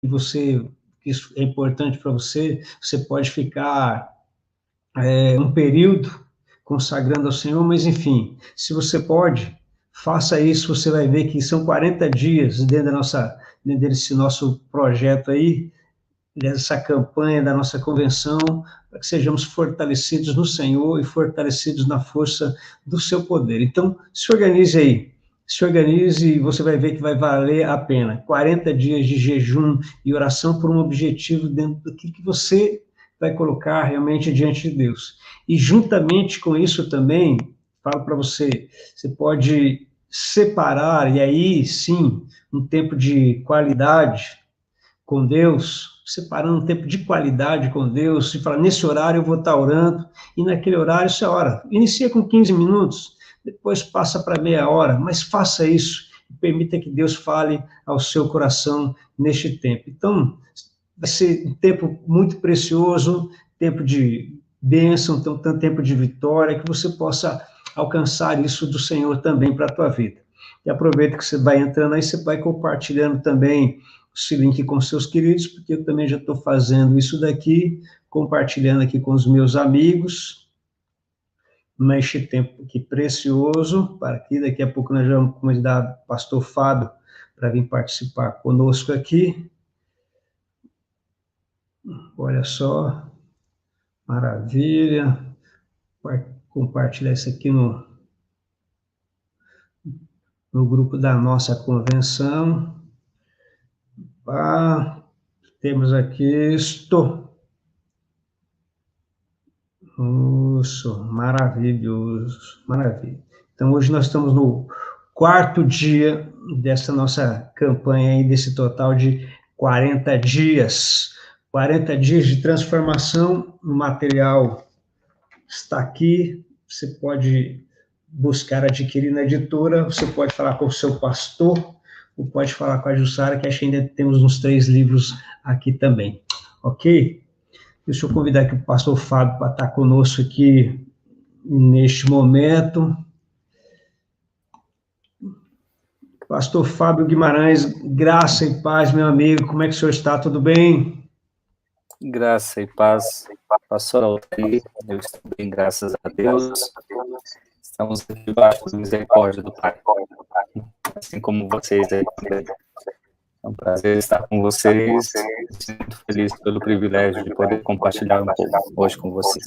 que isso é importante para você, você pode ficar um período consagrando ao Senhor, mas enfim, se você pode, faça isso, você vai ver que são 40 dias dentro desse nosso projeto aí, dessa campanha da nossa convenção, para que sejamos fortalecidos no Senhor e fortalecidos na força do seu poder. Então, se organize aí, se organize e você vai ver que vai valer a pena. 40 dias de jejum e oração por um objetivo dentro do que você vai colocar realmente diante de Deus. E juntamente com isso também, falo para você, você pode separar, e aí sim, um tempo de qualidade com Deus, separando um tempo de qualidade com Deus, e falar, nesse horário eu vou estar orando, e naquele horário você ora. Inicia com 15 minutos, depois passa para meia hora, mas faça isso, e permita que Deus fale ao seu coração neste tempo. Então, vai ser um tempo muito precioso, tempo de bênção, tanto tempo de vitória, que você possa alcançar isso do Senhor também para a tua vida. E aproveita que você vai entrando aí, você vai compartilhando também esse link com seus queridos, porque eu também já estou fazendo isso daqui, compartilhando aqui com os meus amigos, neste tempo aqui precioso, para que daqui a pouco nós já vamos convidar o pastor Fábio para vir participar conosco aqui. Olha só, maravilha. Vai compartilhar isso aqui no grupo da nossa convenção. Temos aqui isto. Isso, maravilhoso, maravilha. Então, hoje nós estamos no 4º dia dessa nossa campanha aí, desse total de 40 dias. 40 dias de transformação. O material está aqui, você pode buscar adquirir na editora, você pode falar com o seu pastor, ou pode falar com a Jussara, que acho que ainda temos uns 3 livros aqui também, ok? Deixa eu convidar aqui o pastor Fábio para estar conosco aqui neste momento. Pastor Fábio Guimarães, graça e paz, meu amigo, como é que o senhor está? Tudo bem? Graça e paz, pastor Altair, eu estou bem, graças a Deus. Estamos debaixo da misericórdia do Pai, assim como vocês aí também. É um prazer estar com vocês, muito feliz pelo privilégio de poder compartilhar um pouco hoje com vocês.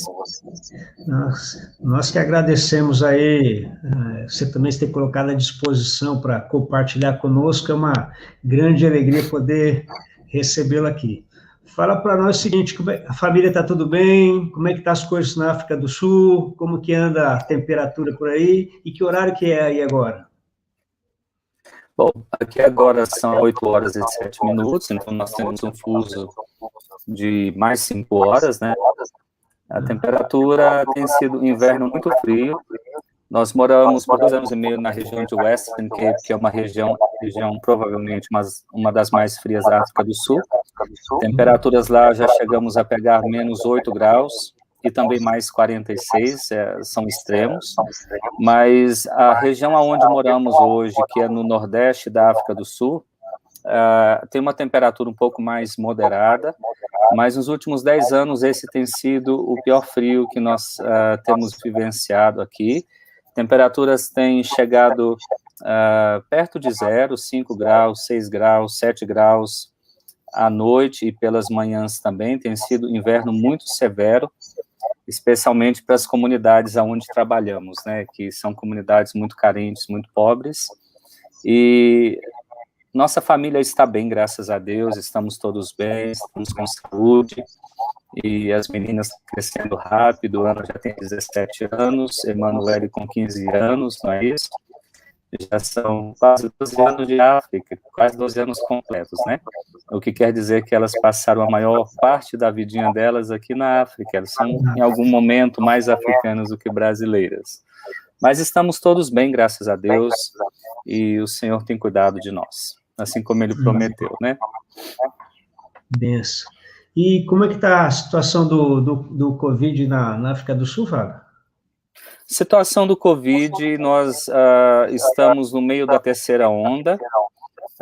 Nós que agradecemos aí, você também ter colocado à disposição para compartilhar conosco, é uma grande alegria poder recebê-lo aqui. Fala para nós o seguinte, a família está tudo bem? Como é que estão as coisas na África do Sul? Como que anda a temperatura por aí? E que horário que é aí agora? Bom, aqui agora são 8 horas e 7 minutos, então nós temos um fuso de mais 5 horas, né? A temperatura tem sido inverno muito frio. Nós moramos por 2 anos e meio na região de Western Cape, que é uma região provavelmente uma das mais frias da África do Sul. Temperaturas lá já chegamos a pegar menos 8 graus e também mais 46, são extremos. Mas a região onde moramos hoje, que é no nordeste da África do Sul, tem uma temperatura um pouco mais moderada, mas nos últimos 10 anos esse tem sido o pior frio que nós temos vivenciado aqui. Temperaturas têm chegado perto de 0, 5 graus, 6 graus, 7 graus à noite e pelas manhãs também. Tem sido um inverno muito severo, especialmente para as comunidades onde trabalhamos, né, que são comunidades muito carentes, muito pobres, e nossa família está bem, graças a Deus, estamos todos bem, estamos com saúde, e as meninas crescendo rápido, Ana já tem 17 anos, Emanuele com 15 anos, não é isso? Já são quase 12 anos de África, quase 12 anos completos, né? O que quer dizer que elas passaram a maior parte da vidinha delas aqui na África, elas são, em algum momento, mais africanas do que brasileiras. Mas estamos todos bem, graças a Deus, e o Senhor tem cuidado de nós, assim como Ele prometeu, né? Benção. E como é que está a situação do Covid na África do Sul, Fábio? Situação do Covid, nós estamos no meio da terceira onda,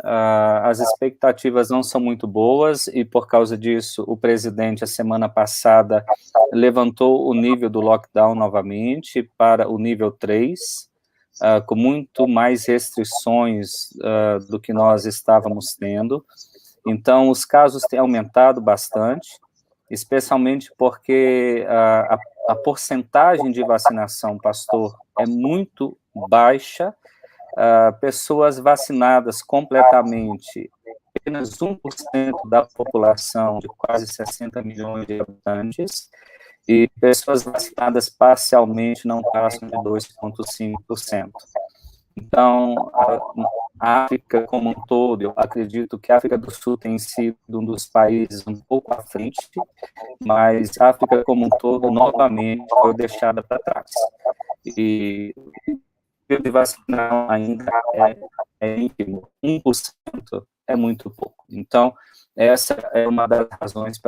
as expectativas não são muito boas, e por causa disso, o presidente, a semana passada, levantou o nível do lockdown novamente para o nível 3, com muito mais restrições do que nós estávamos tendo. Então, os casos têm aumentado bastante, especialmente porque a porcentagem de vacinação, pastor, é muito baixa. Pessoas vacinadas completamente, apenas 1% da população de quase 60 milhões de habitantes, e pessoas vacinadas parcialmente não passam de 2,5%. Então, a África como um todo, eu acredito que a África do Sul tem sido um dos países um pouco à frente, mas a África como um todo, novamente, foi deixada para trás. E de vacinação ainda é ínfimo, 1% é muito pouco. Então, essa é uma das razões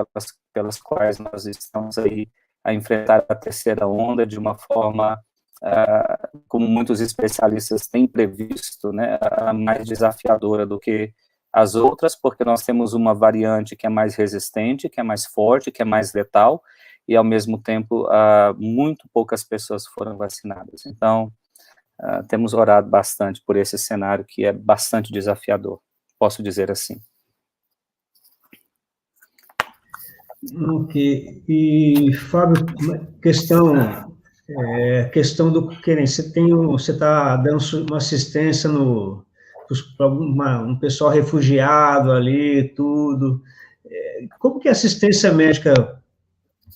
pelas quais nós estamos aí a enfrentar a terceira onda de uma forma, como muitos especialistas têm previsto, né, mais desafiadora do que as outras, porque nós temos uma variante que é mais resistente, que é mais forte, que é mais letal, e, ao mesmo tempo, muito poucas pessoas foram vacinadas. Então, temos orado bastante por esse cenário que é bastante desafiador, posso dizer assim. Ok. E, Fábio, questão do você está dando uma assistência para um pessoal refugiado ali, tudo. Como que é a assistência médica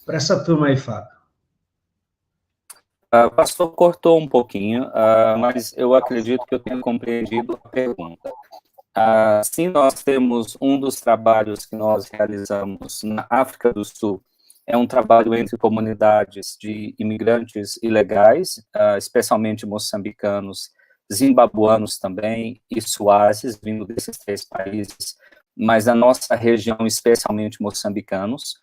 para essa turma aí, Fábio? O pastor cortou um pouquinho, mas eu acredito que eu tenho compreendido a pergunta. Sim, nós temos um dos trabalhos que nós realizamos na África do Sul, é um trabalho entre comunidades de imigrantes ilegais, especialmente moçambicanos, zimbabuanos também, e suazes, vindo desses 3 países, mas na nossa região, especialmente moçambicanos,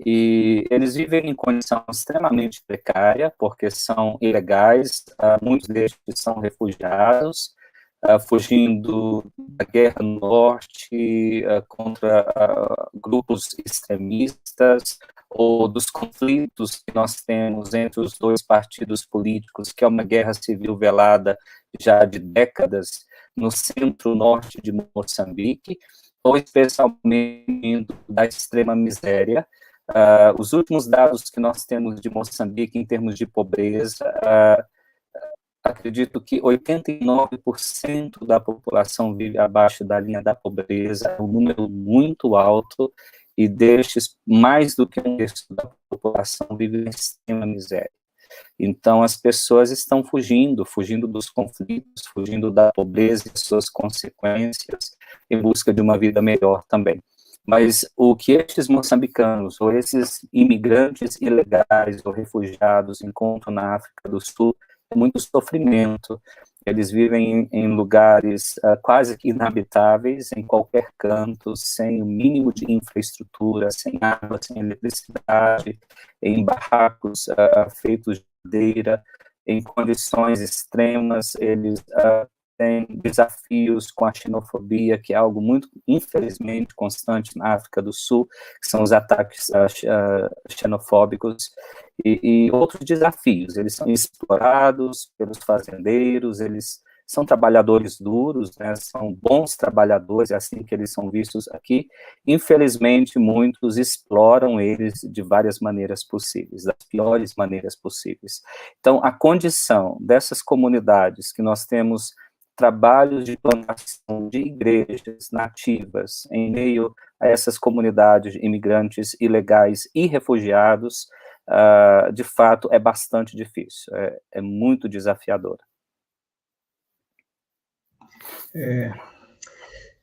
e eles vivem em condição extremamente precária, porque são ilegais, muitos deles são refugiados, fugindo da guerra no norte, contra grupos extremistas, ou dos conflitos que nós temos entre os 2 partidos políticos, que é uma guerra civil velada já de décadas, no centro-norte de Moçambique, ou especialmente da extrema miséria. Os últimos dados que nós temos de Moçambique em termos de pobreza, acredito que 89% da população vive abaixo da linha da pobreza, é um número muito alto, e destes, mais do que 1/3 da população vive em extrema miséria. Então, as pessoas estão fugindo dos conflitos, fugindo da pobreza e suas consequências, em busca de uma vida melhor também. Mas o que estes moçambicanos, ou esses imigrantes ilegais ou refugiados encontram na África do Sul, é muito sofrimento. Eles vivem em lugares quase que inabitáveis, em qualquer canto, sem o mínimo de infraestrutura, sem água, sem eletricidade, em barracos feitos de madeira, em condições extremas. Eles têm desafios com a xenofobia, que é algo muito, infelizmente, constante na África do Sul, que são os ataques xenofóbicos, e outros desafios. Eles são explorados pelos fazendeiros, eles são trabalhadores duros, né, são bons trabalhadores, é assim que eles são vistos aqui. Infelizmente, muitos exploram eles de várias maneiras possíveis, das piores maneiras possíveis. Então, a condição dessas comunidades que nós temos trabalhos de plantação de igrejas nativas em meio a essas comunidades de imigrantes ilegais e refugiados, de fato, é bastante difícil, é muito desafiador.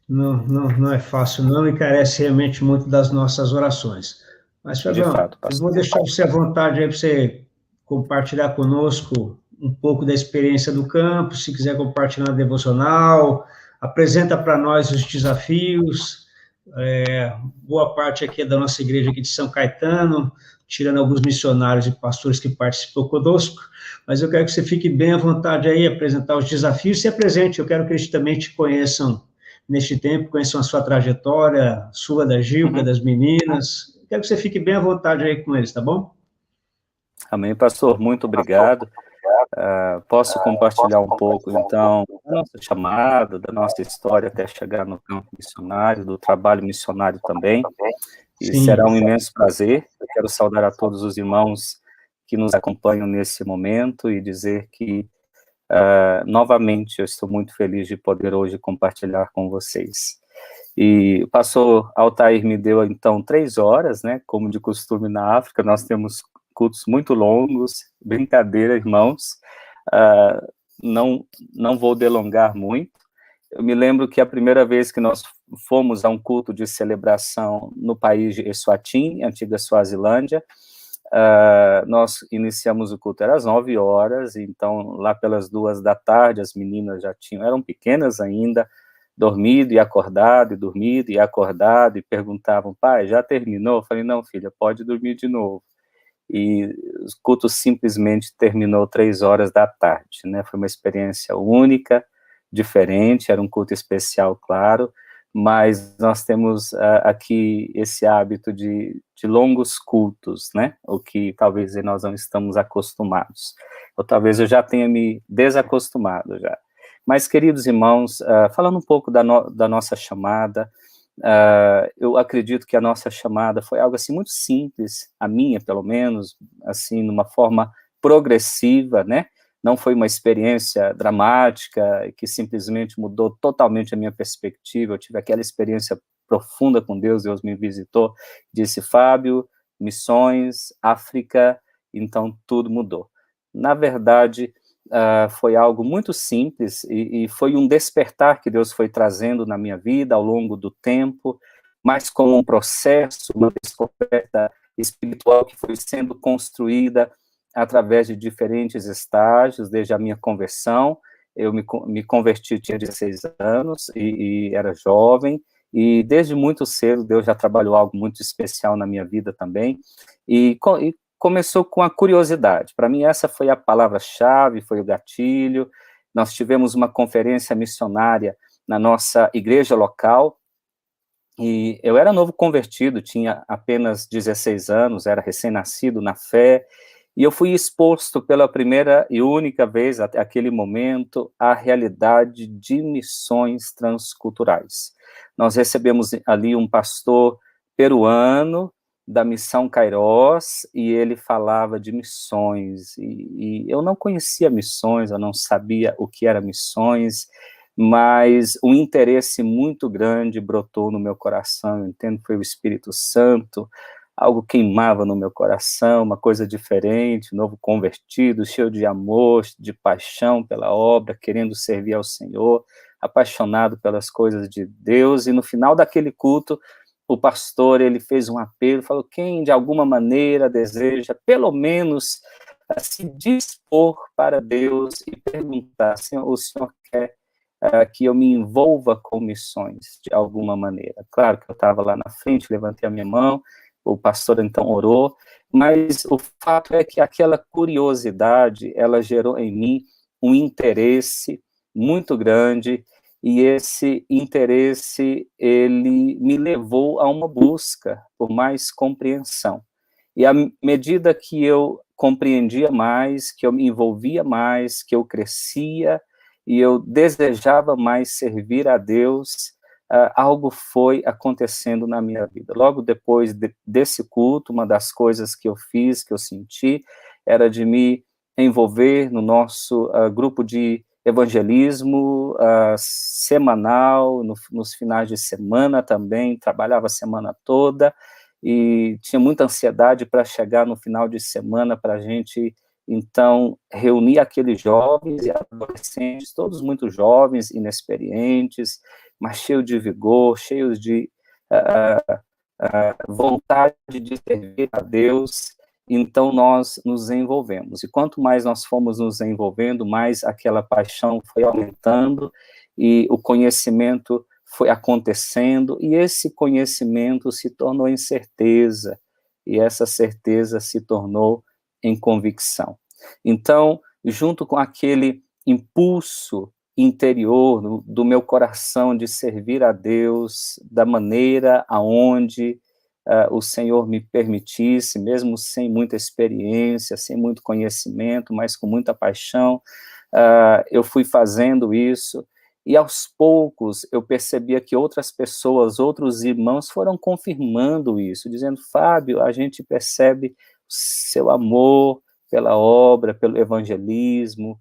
Não é fácil, não, e carece realmente muito das nossas orações. Mas, Fabião, eu vou deixar você à vontade aí para você compartilhar conosco um pouco da experiência do campo, se quiser compartilhar na devocional, apresenta para nós os desafios. Boa parte aqui é da nossa igreja aqui de São Caetano, tirando alguns missionários e pastores que participam conosco, mas eu quero que você fique bem à vontade aí, apresentar os desafios, se apresente, eu quero que eles também te conheçam neste tempo, conheçam a sua trajetória, sua, da Gilca, das meninas. Quero que você fique bem à vontade aí com eles, tá bom? Amém, pastor, muito obrigado. Posso compartilhar um pouco, então, da nossa chamada, da nossa história até chegar no campo missionário, do trabalho missionário também, e Sim. será um imenso prazer. Eu quero saudar a todos os irmãos que nos acompanham nesse momento e dizer que, novamente, eu estou muito feliz de poder hoje compartilhar com vocês. E o pastor Altair me deu, então, 3 horas, né, como de costume na África, nós temos cultos muito longos, brincadeira, irmãos, não vou delongar muito. Eu me lembro que a primeira vez que nós fomos a um culto de celebração no país de Eswatini, antiga Suazilândia, nós iniciamos o culto, era às 9 horas, então lá pelas 2 da tarde, as meninas já eram pequenas ainda, dormido e acordado, e dormido e acordado, e perguntavam, pai, já terminou? Eu falei, não, filha, pode dormir de novo. E o culto simplesmente terminou 3 horas da tarde, né? Foi uma experiência única, diferente, era um culto especial, claro, mas nós temos aqui esse hábito de longos cultos, né? O que talvez nós não estamos acostumados, ou talvez eu já tenha me desacostumado já. Mas, queridos irmãos, falando um pouco da nossa chamada, eu acredito que a nossa chamada foi algo assim muito simples, a minha pelo menos, assim, numa forma progressiva, né? Não foi uma experiência dramática que simplesmente mudou totalmente a minha perspectiva. Eu tive aquela experiência profunda com Deus. Deus me visitou, disse, Fábio, missões, África, então tudo mudou. Na verdade, foi algo muito simples e foi um despertar que Deus foi trazendo na minha vida ao longo do tempo, mas como um processo, uma descoberta espiritual que foi sendo construída através de diferentes estágios, desde a minha conversão. Eu me converti, tinha 16 anos e era jovem, e desde muito cedo Deus já trabalhou algo muito especial na minha vida também, e começou com a curiosidade. Para mim, essa foi a palavra-chave, foi o gatilho. Nós tivemos uma conferência missionária na nossa igreja local, e eu era novo convertido, tinha apenas 16 anos, era recém-nascido na fé, e eu fui exposto pela primeira e única vez, até aquele momento, à realidade de missões transculturais. Nós recebemos ali um pastor peruano, da Missão Kairos, e ele falava de missões, e eu não conhecia missões, eu não sabia o que era missões, mas um interesse muito grande brotou no meu coração. Eu entendo que foi o Espírito Santo, algo queimava no meu coração, uma coisa diferente, novo convertido, cheio de amor, de paixão pela obra, querendo servir ao Senhor, apaixonado pelas coisas de Deus, e no final daquele culto, o pastor, ele fez um apelo, falou, quem de alguma maneira deseja, pelo menos, se dispor para Deus e perguntar, Senhor, o Senhor quer que eu me envolva com missões, de alguma maneira. Claro que eu estava lá na frente, levantei a minha mão, o pastor então orou, mas o fato é que aquela curiosidade, ela gerou em mim um interesse muito grande, e esse interesse, ele me levou a uma busca por mais compreensão. E à medida que eu compreendia mais, que eu me envolvia mais, que eu crescia, e eu desejava mais servir a Deus, algo foi acontecendo na minha vida. Logo depois desse culto, uma das coisas que eu fiz, que eu senti, era de me envolver no nosso grupo de evangelismo semanal, nos finais de semana também, trabalhava a semana toda, e tinha muita ansiedade para chegar no final de semana, para a gente, então, reunir aqueles jovens e adolescentes, todos muito jovens, inexperientes, mas cheios de vigor, cheios de vontade de servir a Deus. Então nós nos envolvemos, e quanto mais nós fomos nos envolvendo, mais aquela paixão foi aumentando, e o conhecimento foi acontecendo, e esse conhecimento se tornou em certeza, e essa certeza se tornou em convicção. Então, junto com aquele impulso interior, do meu coração de servir a Deus da maneira aonde o Senhor me permitisse, mesmo sem muita experiência, sem muito conhecimento, mas com muita paixão, eu fui fazendo isso, e aos poucos eu percebia que outras pessoas, outros irmãos foram confirmando isso, dizendo: Fábio, a gente percebe seu amor pela obra, pelo evangelismo,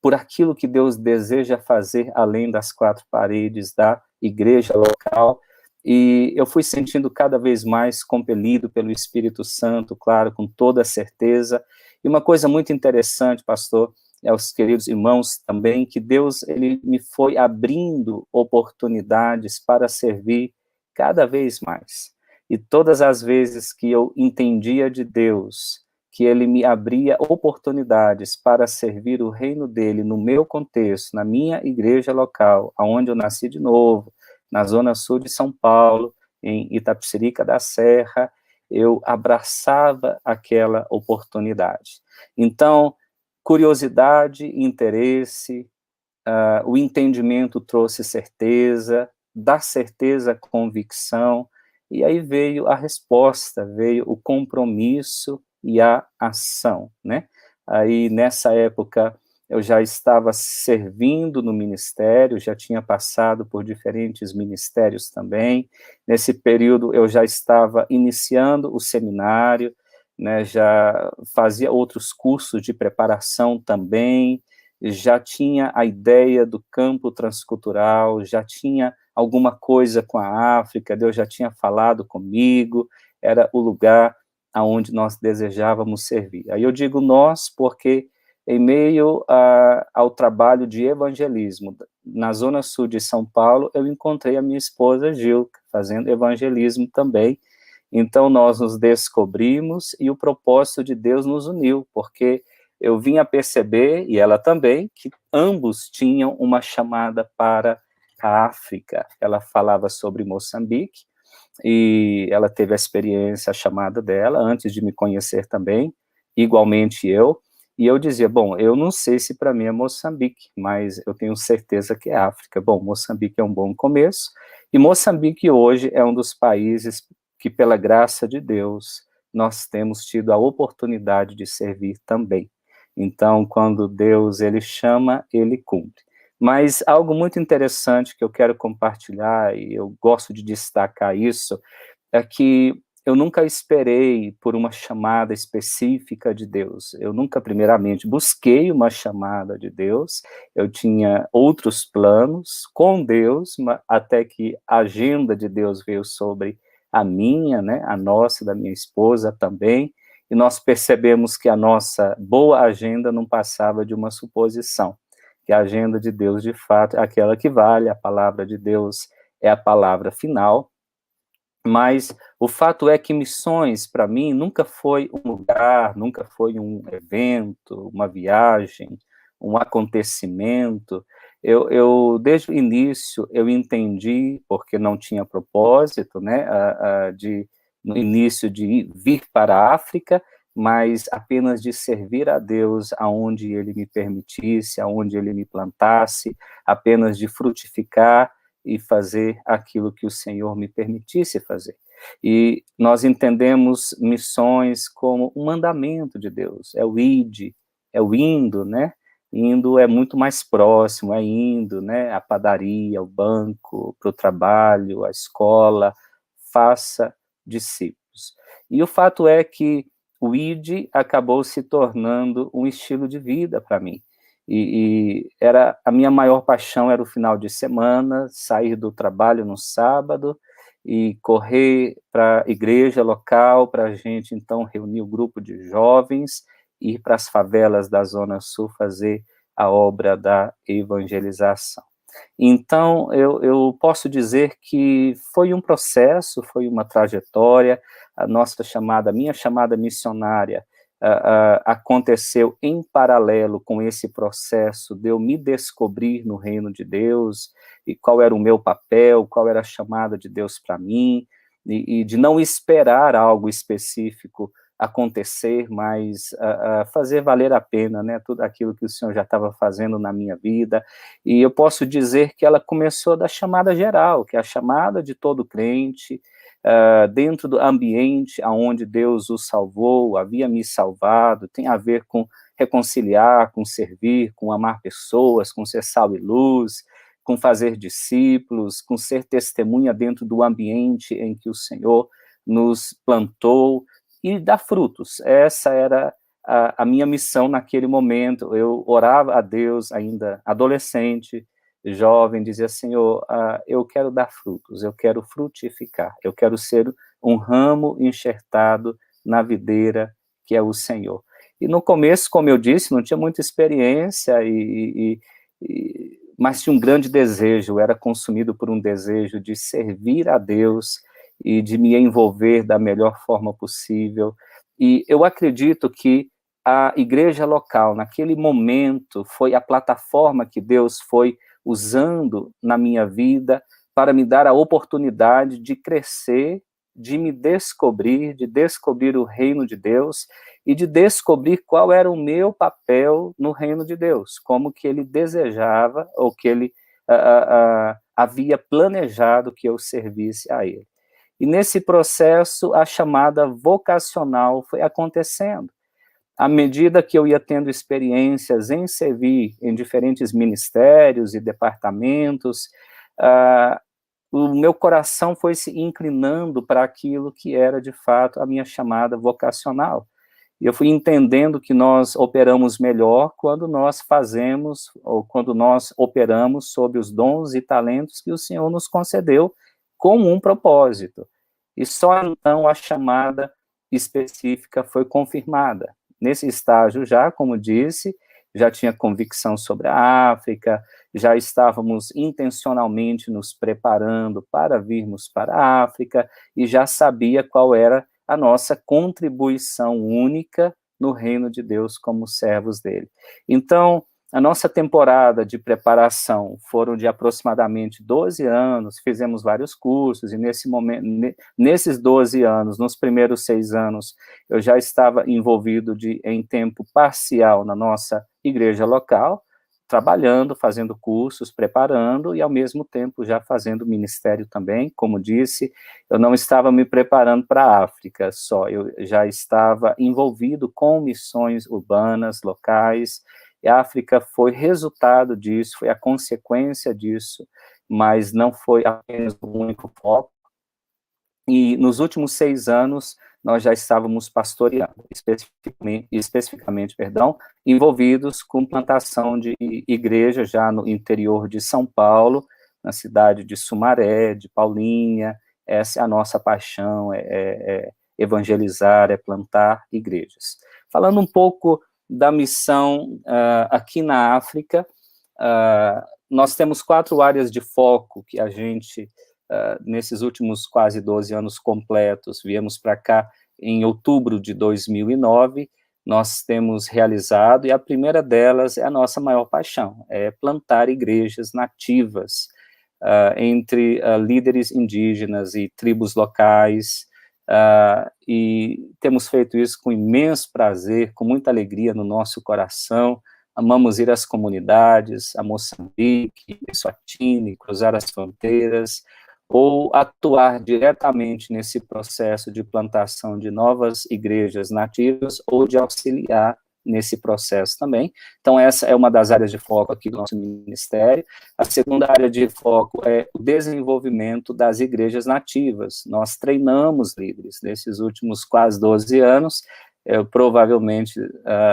por aquilo que Deus deseja fazer além das quatro paredes da igreja local. E eu fui sentindo cada vez mais compelido pelo Espírito Santo, claro, com toda a certeza. E uma coisa muito interessante, pastor, aos queridos irmãos também, que Deus, ele me foi abrindo oportunidades para servir cada vez mais. E todas as vezes que eu entendia de Deus, que ele me abria oportunidades para servir o reino dele no meu contexto, na minha igreja local, aonde eu nasci de novo, na zona sul de São Paulo, em Itapecerica da Serra, eu abraçava aquela oportunidade. Então, curiosidade, interesse, o entendimento trouxe certeza, da certeza, convicção, e aí veio a resposta, veio o compromisso e a ação, né? Aí, nessa época, eu já estava servindo no ministério, já tinha passado por diferentes ministérios também. Nesse período, eu já estava iniciando o seminário, né, já fazia outros cursos de preparação também, já tinha a ideia do campo transcultural, já tinha alguma coisa com a África, Deus já tinha falado comigo, era o lugar aonde nós desejávamos servir. Aí eu digo nós porque em meio ao trabalho de evangelismo na zona sul de São Paulo, eu encontrei a minha esposa Gilca, fazendo evangelismo também. Então nós nos descobrimos e o propósito de Deus nos uniu, porque eu vim a perceber, e ela também, que ambos tinham uma chamada para a África. Ela falava sobre Moçambique, e ela teve a experiência, a chamada dela, antes de me conhecer também, igualmente eu, e eu dizia, bom, eu não sei se para mim é Moçambique, mas eu tenho certeza que é África. Bom, Moçambique é um bom começo, e Moçambique hoje é um dos países que, pela graça de Deus, nós temos tido a oportunidade de servir também. Então, quando Deus, ele chama, ele cumpre. Mas algo muito interessante que eu quero compartilhar, e eu gosto de destacar isso, é que eu nunca esperei por uma chamada específica de Deus. Eu nunca, primeiramente, busquei uma chamada de Deus. Eu tinha outros planos com Deus, até que a agenda de Deus veio sobre a minha, né, a nossa, da minha esposa também, e nós percebemos que a nossa boa agenda não passava de uma suposição, que a agenda de Deus, de fato, é aquela que vale, a palavra de Deus é a palavra final. Mas o fato é que missões, para mim, nunca foi um lugar, nunca foi um evento, uma viagem, um acontecimento. Desde o início, eu entendi, porque não tinha propósito, né, no início de vir para a África, mas apenas de servir a Deus aonde Ele me permitisse, aonde Ele me plantasse, apenas de frutificar e fazer aquilo que o Senhor me permitisse fazer. E nós entendemos missões como um mandamento de Deus, é o ide, é o indo, né? Indo é muito mais próximo, é indo, né? A padaria, o banco, para o trabalho, a escola, faça discípulos. E o fato é que o ide acabou se tornando um estilo de vida para mim. E era a minha maior paixão era o final de semana, sair do trabalho no sábado e correr para a igreja local para a gente, então, reunir o grupo de jovens, ir para as favelas da Zona Sul fazer a obra da evangelização. Então, eu posso dizer que foi um processo, foi uma trajetória, a minha chamada missionária, aconteceu em paralelo com esse processo de eu me descobrir no reino de Deus, e qual era o meu papel, qual era a chamada de Deus para mim, e de não esperar algo específico acontecer, mas fazer valer a pena, né, tudo aquilo que o Senhor já estava fazendo na minha vida. E eu posso dizer que ela começou da chamada geral, que é a chamada de todo crente, dentro do ambiente onde Deus o salvou, havia me salvado, tem a ver com reconciliar, com servir, com amar pessoas, com ser sal e luz, com fazer discípulos, com ser testemunha dentro do ambiente em que o Senhor nos plantou e dar frutos. Essa era a minha missão naquele momento. Eu orava a Deus ainda adolescente, jovem, dizia: Senhor, eu quero dar frutos, eu quero frutificar, eu quero ser um ramo enxertado na videira que é o Senhor. E no começo, como eu disse, não tinha muita experiência, mas tinha um grande desejo, eu era consumido por um desejo de servir a Deus e de me envolver da melhor forma possível. E eu acredito que a igreja local, naquele momento, foi a plataforma que Deus foi usando na minha vida para me dar a oportunidade de crescer, de me descobrir, de descobrir o reino de Deus e de descobrir qual era o meu papel no reino de Deus, como que ele desejava ou que ele havia planejado que eu servisse a ele. E nesse processo, a chamada vocacional foi acontecendo. À medida que eu ia tendo experiências em servir em diferentes ministérios e departamentos, o meu coração foi se inclinando para aquilo que era, de fato, a minha chamada vocacional. E eu fui entendendo que nós operamos melhor quando nós fazemos, ou quando nós operamos sob os dons e talentos que o Senhor nos concedeu com um propósito. E só então a chamada específica foi confirmada. Nesse estágio já, como disse, já tinha convicção sobre a África, já estávamos intencionalmente nos preparando para virmos para a África e já sabia qual era a nossa contribuição única no reino de Deus como servos dele. Então, a nossa temporada de preparação foram de aproximadamente 12 anos, fizemos vários cursos, e nesses 12 anos, nos primeiros 6 anos, eu já estava envolvido em tempo parcial na nossa igreja local, trabalhando, fazendo cursos, preparando, e ao mesmo tempo já fazendo ministério também. Como disse, eu não estava me preparando para a África só, eu já estava envolvido com missões urbanas, locais. E a África foi resultado disso, foi a consequência disso, mas não foi apenas o único foco. E nos últimos 6 anos, nós já estávamos pastoreando, especificamente, envolvidos com plantação de igreja já no interior de São Paulo, na cidade de Sumaré, de Paulinha. Essa é a nossa paixão, é evangelizar, é plantar igrejas. Falando um pouco da missão aqui na África, nós temos 4 áreas de foco que a gente, nesses últimos quase 12 anos completos, viemos para cá em outubro de 2009, nós temos realizado, e a primeira delas é a nossa maior paixão, é plantar igrejas nativas entre líderes indígenas e tribos locais, e temos feito isso com imenso prazer, com muita alegria no nosso coração. Amamos ir às comunidades, a Moçambique, Eswatini, cruzar as fronteiras, ou atuar diretamente nesse processo de plantação de novas igrejas nativas, ou de auxiliar nesse processo também. Então, essa é uma das áreas de foco aqui do nosso ministério. A segunda área de foco é o desenvolvimento das igrejas nativas. Nós treinamos líderes nesses últimos quase 12 anos, provavelmente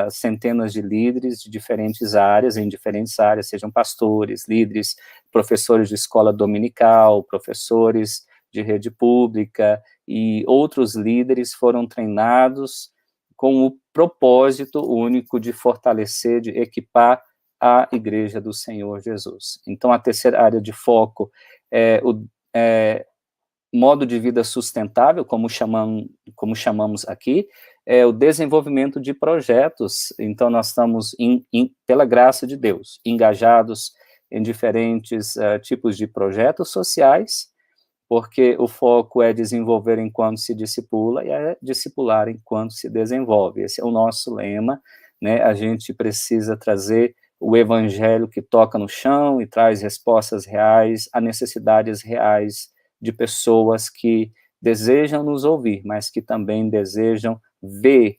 centenas de líderes de diferentes áreas, em diferentes áreas, sejam pastores, líderes, professores de escola dominical, professores de rede pública, e outros líderes foram treinados com o propósito único de fortalecer, de equipar a Igreja do Senhor Jesus. Então, a terceira área de foco é o modo de vida sustentável, como chamamos aqui, é o desenvolvimento de projetos. Então, nós estamos, pela graça de Deus, engajados em diferentes tipos de projetos sociais, porque o foco é desenvolver enquanto se discipula e é discipular enquanto se desenvolve. Esse é o nosso lema, né? A gente precisa trazer o evangelho que toca no chão e traz respostas reais a necessidades reais de pessoas que desejam nos ouvir, mas que também desejam ver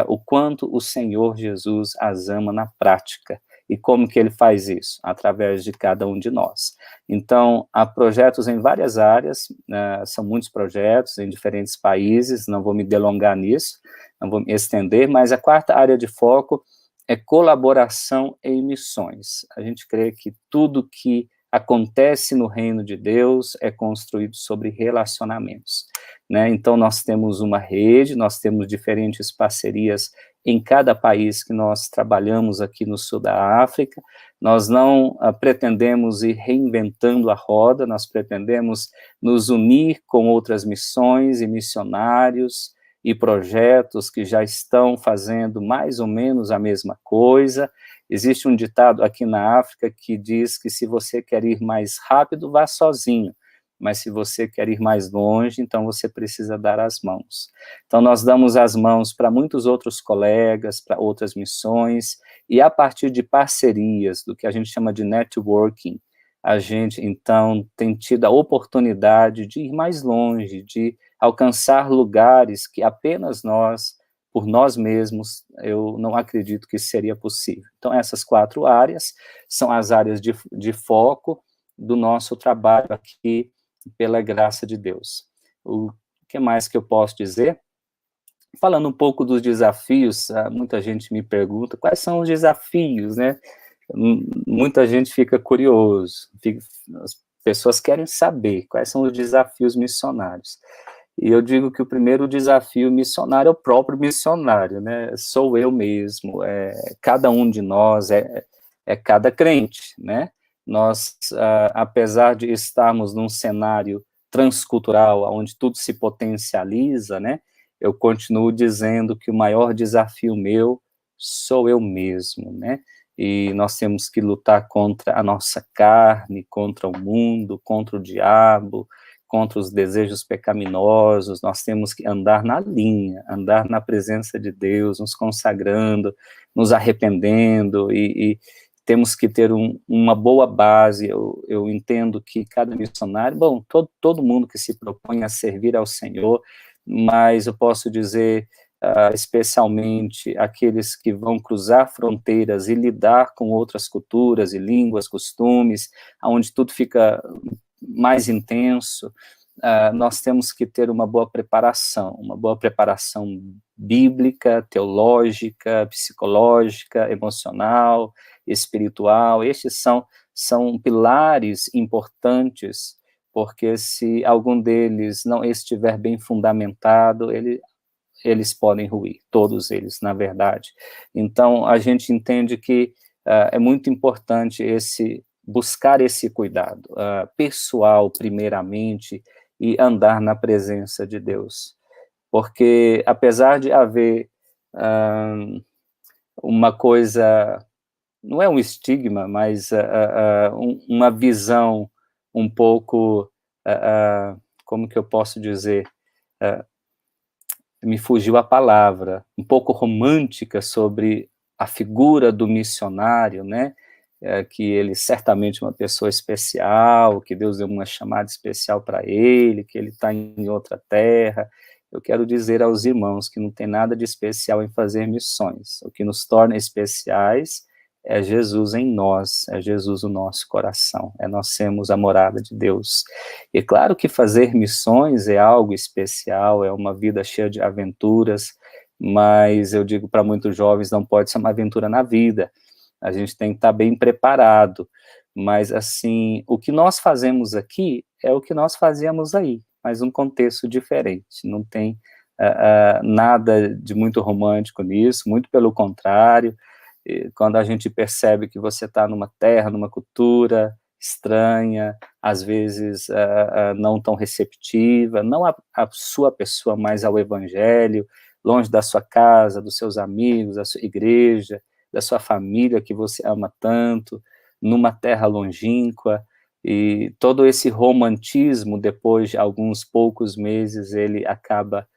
o quanto o Senhor Jesus as ama na prática. E como que ele faz isso? Através de cada um de nós. Então, há projetos em várias áreas, são muitos projetos em diferentes países, não vou me delongar nisso, não vou me estender, mas a quarta área de foco é colaboração em missões. A gente crê que tudo que acontece no reino de Deus é construído sobre relacionamentos, né? Então, nós temos uma rede, nós temos diferentes parcerias em cada país que nós trabalhamos aqui no sul da África. Nós não pretendemos ir reinventando a roda, nós pretendemos nos unir com outras missões e missionários e projetos que já estão fazendo mais ou menos a mesma coisa. Existe um ditado aqui na África que diz que se você quer ir mais rápido, vá sozinho, mas se você quer ir mais longe, então você precisa dar as mãos. Então, nós damos as mãos para muitos outros colegas, para outras missões, e a partir de parcerias, do que a gente chama de networking, a gente, então, tem tido a oportunidade de ir mais longe, de alcançar lugares que apenas nós, por nós mesmos, eu não acredito que seria possível. Então, essas 4 áreas são as áreas de foco do nosso trabalho aqui, pela graça de Deus. O que mais que eu posso dizer? Falando um pouco dos desafios, muita gente me pergunta quais são os desafios, né? Muita gente fica curioso, as pessoas querem saber quais são os desafios missionários. E eu digo que o primeiro desafio missionário é o próprio missionário, né? Sou eu mesmo, cada um de nós, é cada crente, né? Nós, apesar de estarmos num cenário transcultural, onde tudo se potencializa, né? Eu continuo dizendo que o maior desafio meu sou eu mesmo, né? E nós temos que lutar contra a nossa carne, contra o mundo, contra o diabo, contra os desejos pecaminosos. Nós temos que andar na linha, andar na presença de Deus, nos consagrando, nos arrependendo, e temos que ter uma boa base. Eu entendo que cada missionário, bom, todo mundo que se propõe a servir ao Senhor, mas eu posso dizer, especialmente aqueles que vão cruzar fronteiras e lidar com outras culturas e línguas, costumes, onde tudo fica mais intenso, nós temos que ter uma boa preparação bíblica, teológica, psicológica, emocional, espiritual. Estes são pilares importantes, porque se algum deles não estiver bem fundamentado, eles podem ruir, todos eles, na verdade. Então, a gente entende que é muito importante buscar esse cuidado pessoal, primeiramente, e andar na presença de Deus. Porque, apesar de haver uma coisa, não é um estigma, mas uma visão um pouco, como que eu posso dizer, me fugiu a palavra, um pouco romântica sobre a figura do missionário, né? Que ele certamente é uma pessoa especial, que Deus deu uma chamada especial para ele, que ele está em outra terra. Eu quero dizer aos irmãos que não tem nada de especial em fazer missões. O que nos torna especiais é Jesus em nós, é Jesus no nosso coração, é nós sermos a morada de Deus. E claro que fazer missões é algo especial, é uma vida cheia de aventuras, mas eu digo para muitos jovens, não pode ser uma aventura na vida, a gente tem que estar bem preparado, mas assim, o que nós fazemos aqui é o que nós fazíamos aí, mas um contexto diferente, não tem nada de muito romântico nisso, muito pelo contrário. Quando a gente percebe que você está numa terra, numa cultura estranha, às vezes não tão receptiva, não a sua pessoa, mas ao evangelho, longe da sua casa, dos seus amigos, da sua igreja, da sua família que você ama tanto, numa terra longínqua, E todo esse romantismo, depois de alguns poucos meses, ele acaba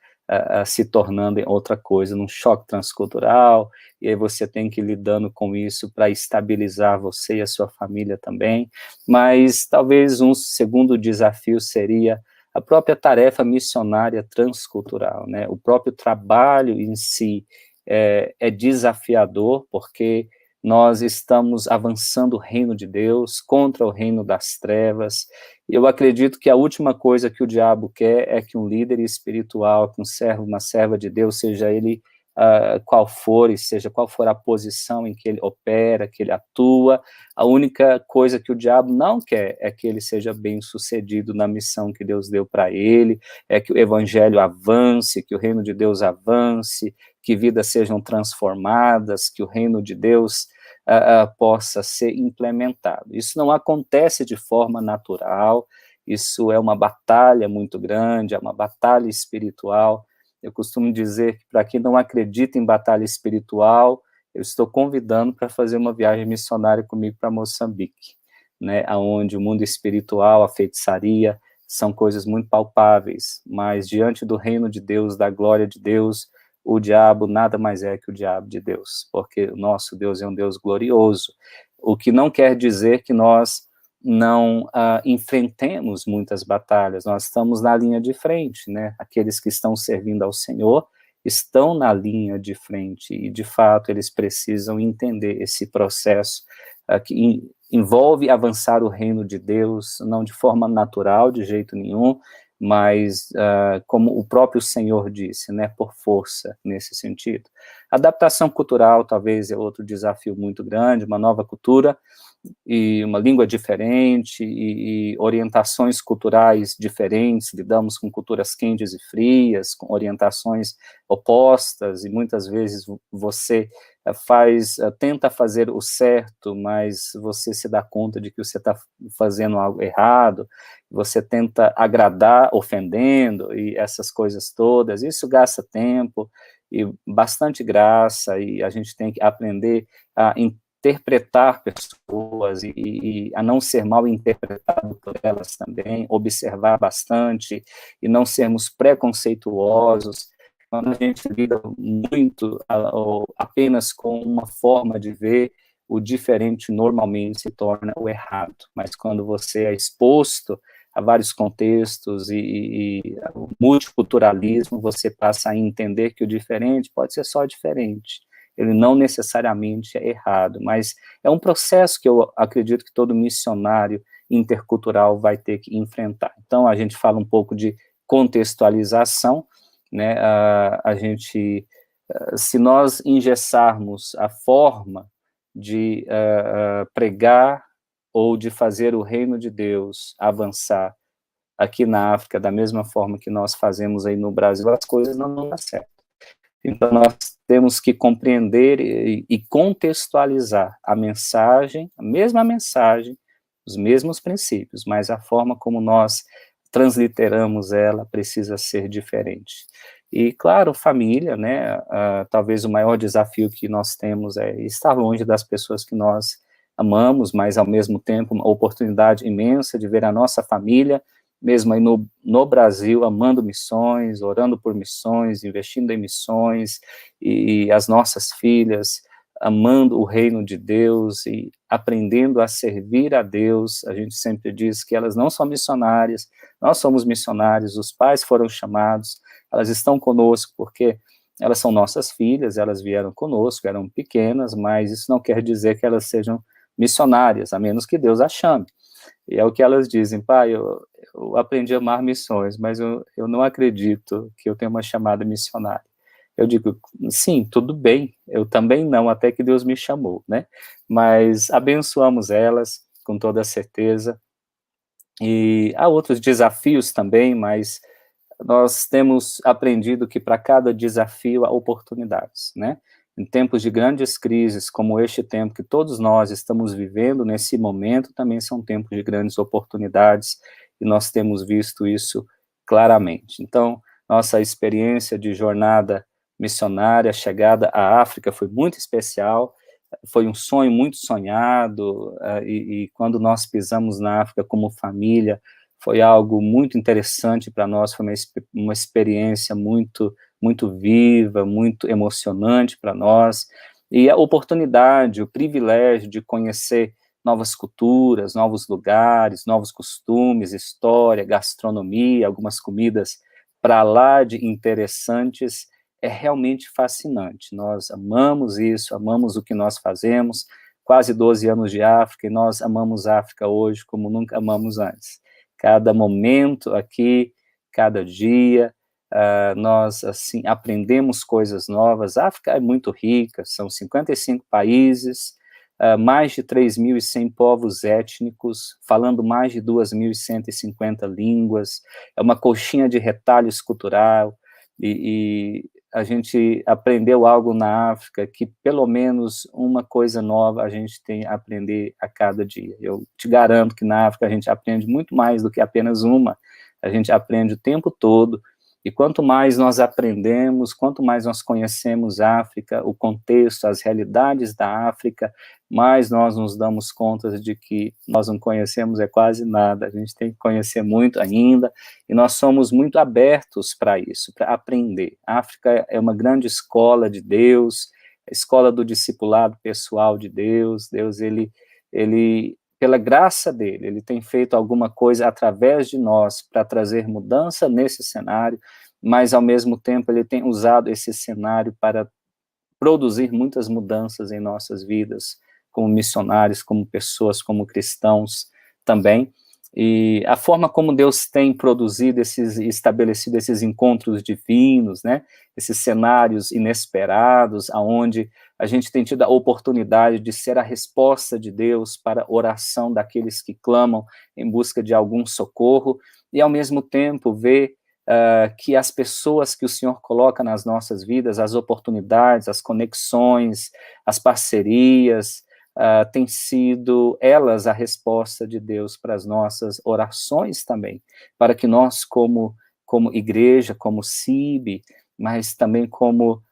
se tornando outra coisa, num choque transcultural, e aí você tem que ir lidando com isso para estabilizar você e a sua família também. Mas talvez um segundo desafio seria a própria tarefa missionária transcultural, né? O próprio trabalho em si é desafiador, porque nós estamos avançando o reino de Deus contra o reino das trevas. Eu acredito que a última coisa que o diabo quer é que um líder espiritual, que um servo, uma serva de Deus, seja ele qual for, e seja qual for a posição em que ele opera, que ele atua, a única coisa que o diabo não quer é que ele seja bem-sucedido na missão que Deus deu para ele, é que o evangelho avance, que o reino de Deus avance, que vidas sejam transformadas, que o reino de Deus possa ser implementado. Isso não acontece de forma natural, isso é uma batalha muito grande, é uma batalha espiritual. Eu costumo dizer que para quem não acredita em batalha espiritual, eu estou convidando para fazer uma viagem missionária comigo para Moçambique, né, onde o mundo espiritual, a feitiçaria, são coisas muito palpáveis, mas diante do reino de Deus, da glória de Deus, o diabo nada mais é que o diabo de Deus, porque o nosso Deus é um Deus glorioso, o que não quer dizer que nós não enfrentemos muitas batalhas, nós estamos na linha de frente, né? Aqueles que estão servindo ao Senhor estão na linha de frente, e de fato eles precisam entender esse processo que envolve avançar o reino de Deus, não de forma natural, de jeito nenhum, mas como o próprio Senhor disse, né, por força, nesse sentido. Adaptação cultural talvez é outro desafio muito grande, uma nova cultura, e uma língua diferente, e orientações culturais diferentes, lidamos com culturas quentes e frias, com orientações opostas, e muitas vezes você tenta fazer o certo, mas você se dá conta de que você está fazendo algo errado, você tenta agradar ofendendo, e essas coisas todas, isso gasta tempo, e bastante graça, e a gente tem que aprender a interpretar pessoas e a não ser mal interpretado por elas também, observar bastante e não sermos preconceituosos. Quando a gente lida muito apenas com uma forma de ver, o diferente normalmente se torna o errado, mas quando você é exposto a vários contextos e o multiculturalismo, você passa a entender que o diferente pode ser só diferente, ele não necessariamente é errado, mas é um processo que eu acredito que todo missionário intercultural vai ter que enfrentar. Então, a gente fala um pouco de contextualização, né, se nós engessarmos a forma de pregar ou de fazer o reino de Deus avançar aqui na África, da mesma forma que nós fazemos aí no Brasil, as coisas não vão dar certo. Então, nós temos que compreender e contextualizar a mensagem, a mesma mensagem, os mesmos princípios, mas a forma como nós transliteramos ela precisa ser diferente. E, claro, família, né, talvez o maior desafio que nós temos é estar longe das pessoas que nós amamos, mas, ao mesmo tempo, uma oportunidade imensa de ver a nossa família, mesmo aí no Brasil, amando missões, orando por missões, investindo em missões, e as nossas filhas amando o reino de Deus e aprendendo a servir a Deus. A gente sempre diz que elas não são missionárias, nós somos missionários, os pais foram chamados, elas estão conosco porque elas são nossas filhas, elas vieram conosco, eram pequenas, mas isso não quer dizer que elas sejam missionárias, a menos que Deus as chame. E é o que elas dizem: pai, eu aprendi a amar missões, mas eu não acredito que eu tenha uma chamada missionária. Eu digo, sim, tudo bem, eu também não, até que Deus me chamou, né? Mas abençoamos elas, com toda certeza. E há outros desafios também, mas nós temos aprendido que para cada desafio há oportunidades, né? Em tempos de grandes crises, como este tempo que todos nós estamos vivendo nesse momento, também são tempos de grandes oportunidades, e nós temos visto isso claramente. Então, nossa experiência de jornada missionária, chegada à África, foi muito especial, foi um sonho muito sonhado, e quando nós pisamos na África como família, foi algo muito interessante para nós, foi uma experiência muito, muito viva, muito emocionante para nós, e a oportunidade, o privilégio de conhecer novas culturas, novos lugares, novos costumes, história, gastronomia, algumas comidas para lá de interessantes, é realmente fascinante. Nós amamos isso, amamos o que nós fazemos, quase 12 anos de África, e nós amamos a África hoje como nunca amamos antes. Cada momento aqui, cada dia, nós, assim, aprendemos coisas novas. A África é muito rica, são 55 países, mais de 3.100 povos étnicos, falando mais de 2.150 línguas, é uma coxinha de retalhos cultural, e a gente aprendeu algo na África que pelo menos uma coisa nova a gente tem a aprender a cada dia. Eu te garanto que na África a gente aprende muito mais do que apenas uma, a gente aprende o tempo todo, e quanto mais nós aprendemos, quanto mais nós conhecemos a África, o contexto, as realidades da África, mais nós nos damos conta de que nós não conhecemos quase nada, a gente tem que conhecer muito ainda, e nós somos muito abertos para isso, para aprender. A África é uma grande escola de Deus, a escola do discipulado pessoal de Deus. Deus, ele, pela graça dele, ele tem feito alguma coisa através de nós para trazer mudança nesse cenário, mas ao mesmo tempo ele tem usado esse cenário para produzir muitas mudanças em nossas vidas, como missionários, como pessoas, como cristãos também. E a forma como Deus tem produzido estabelecido esses encontros divinos, né, esses cenários inesperados, aonde a gente tem tido a oportunidade de ser a resposta de Deus para a oração daqueles que clamam em busca de algum socorro, e ao mesmo tempo ver que as pessoas que o Senhor coloca nas nossas vidas, as oportunidades, as conexões, as parcerias, têm sido elas a resposta de Deus para as nossas orações também, para que nós, como igreja, como CIB, mas também como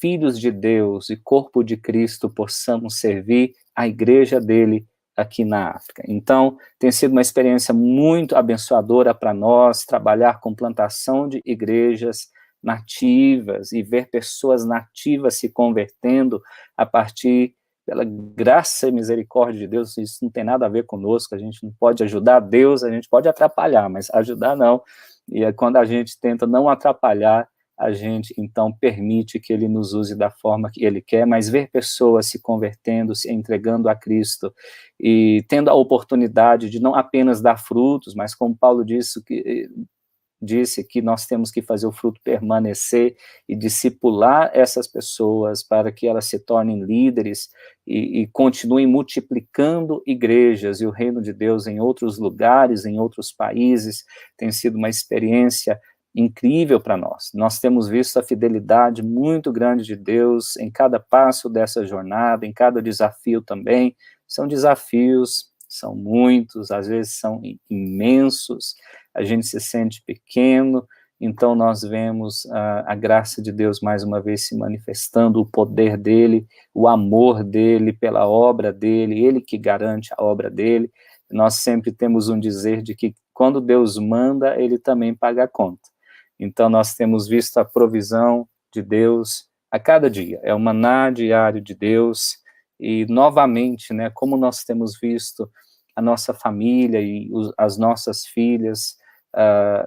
filhos de Deus e corpo de Cristo, possamos servir a igreja dele aqui na África. Então, tem sido uma experiência muito abençoadora para nós, trabalhar com plantação de igrejas nativas e ver pessoas nativas se convertendo a partir, pela graça e misericórdia de Deus. Isso não tem nada a ver conosco, a gente não pode ajudar Deus, a gente pode atrapalhar, mas ajudar não. E quando a gente tenta não atrapalhar, a gente, então, permite que ele nos use da forma que ele quer, mas ver pessoas se convertendo, se entregando a Cristo, e tendo a oportunidade de não apenas dar frutos, mas como Paulo disse que nós temos que fazer o fruto permanecer e discipular essas pessoas para que elas se tornem líderes e continuem multiplicando igrejas e o reino de Deus em outros lugares, em outros países. Tem sido uma experiência incrível para nós. Nós temos visto a fidelidade muito grande de Deus em cada passo dessa jornada, em cada desafio também. São desafios, são muitos, às vezes são imensos, a gente se sente pequeno, então nós vemos a graça de Deus mais uma vez se manifestando, o poder dele, o amor dele pela obra dele, ele que garante a obra dele. Nós sempre temos um dizer de que quando Deus manda, ele também paga a conta. Então, nós temos visto a provisão de Deus a cada dia, é o maná diário de Deus, e novamente, né, como nós temos visto a nossa família e as nossas filhas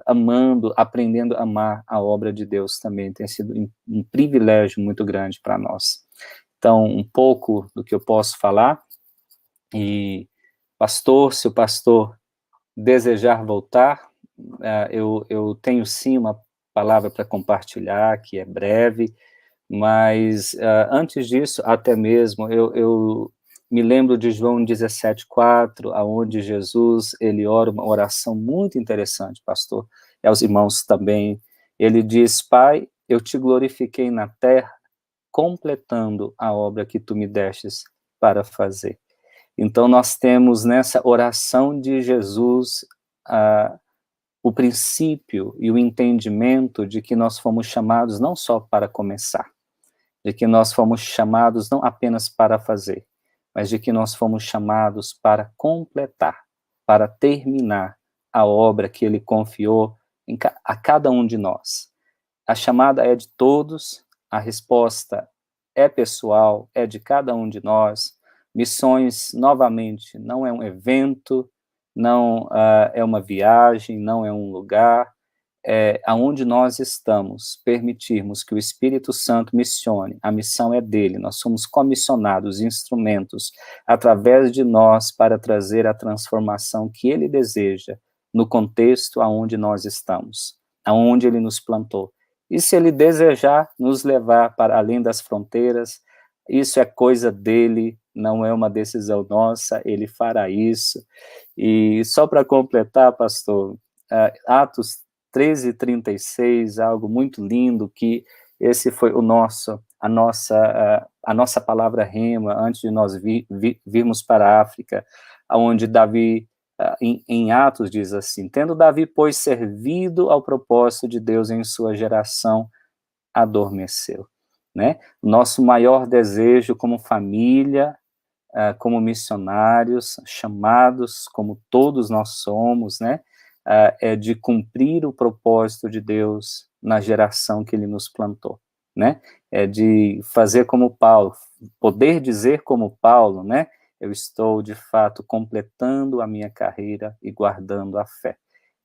amando, aprendendo a amar a obra de Deus também, tem sido um privilégio muito grande para nós. Então, um pouco do que eu posso falar, e pastor, se o pastor desejar voltar, eu tenho sim uma palavra para compartilhar, que é breve, mas antes disso, até mesmo, eu me lembro de João 17,4, aonde Jesus, ele ora uma oração muito interessante, pastor, e aos irmãos também. Ele diz: Pai, eu te glorifiquei na terra, completando a obra que tu me destes para fazer. Então, nós temos nessa oração de Jesus o princípio e o entendimento de que nós fomos chamados não só para começar. de que nós fomos chamados não apenas para fazer, mas de que nós fomos chamados para completar, para terminar a obra que ele confiou a cada um de nós. A chamada é de todos, a resposta é pessoal, é de cada um de nós. Missões, novamente, não é um evento, não é uma viagem, não é um lugar, é aonde nós estamos, permitirmos que o Espírito Santo missione, a missão é dele, nós somos comissionados, instrumentos, através de nós, para trazer a transformação que ele deseja, no contexto aonde nós estamos, aonde ele nos plantou. E se ele desejar nos levar para além das fronteiras, isso é coisa dele, não é uma decisão nossa, ele fará isso. E só para completar, pastor, Atos 13:36, algo muito lindo, que esse foi a nossa palavra rema, antes de nós virmos para a África, onde Davi, em Atos, diz assim: tendo Davi, pois, servido ao propósito de Deus em sua geração, adormeceu. Né? Nosso maior desejo como família, como missionários, chamados, como todos nós somos, né? É de cumprir o propósito de Deus na geração que ele nos plantou, né? É de fazer como Paulo, poder dizer como Paulo, né? Eu estou, de fato, completando a minha carreira e guardando a fé.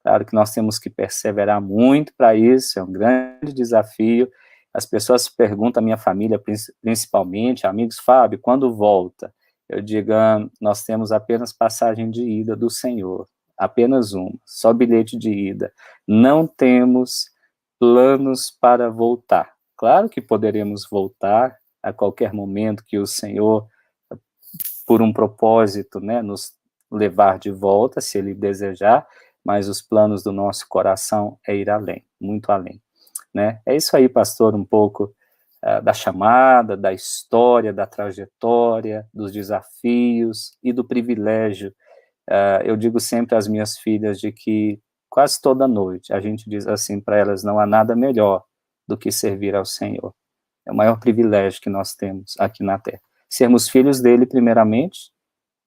Claro que nós temos que perseverar muito para isso, é um grande desafio. As pessoas perguntam, a minha família, principalmente, amigos, Fábio, quando volta? Eu digo, nós temos apenas passagem de ida do Senhor, apenas uma, só bilhete de ida. Não temos planos para voltar. Claro que poderemos voltar a qualquer momento que o Senhor, por um propósito, né, nos levar de volta, se ele desejar, mas os planos do nosso coração é ir além, muito além. Né? É isso aí, pastor, um pouco da chamada, da história, da trajetória, dos desafios e do privilégio. Eu digo sempre às minhas filhas de que quase toda noite a gente diz assim para elas: não há nada melhor do que servir ao Senhor. É o maior privilégio que nós temos aqui na Terra. Sermos filhos dele, primeiramente,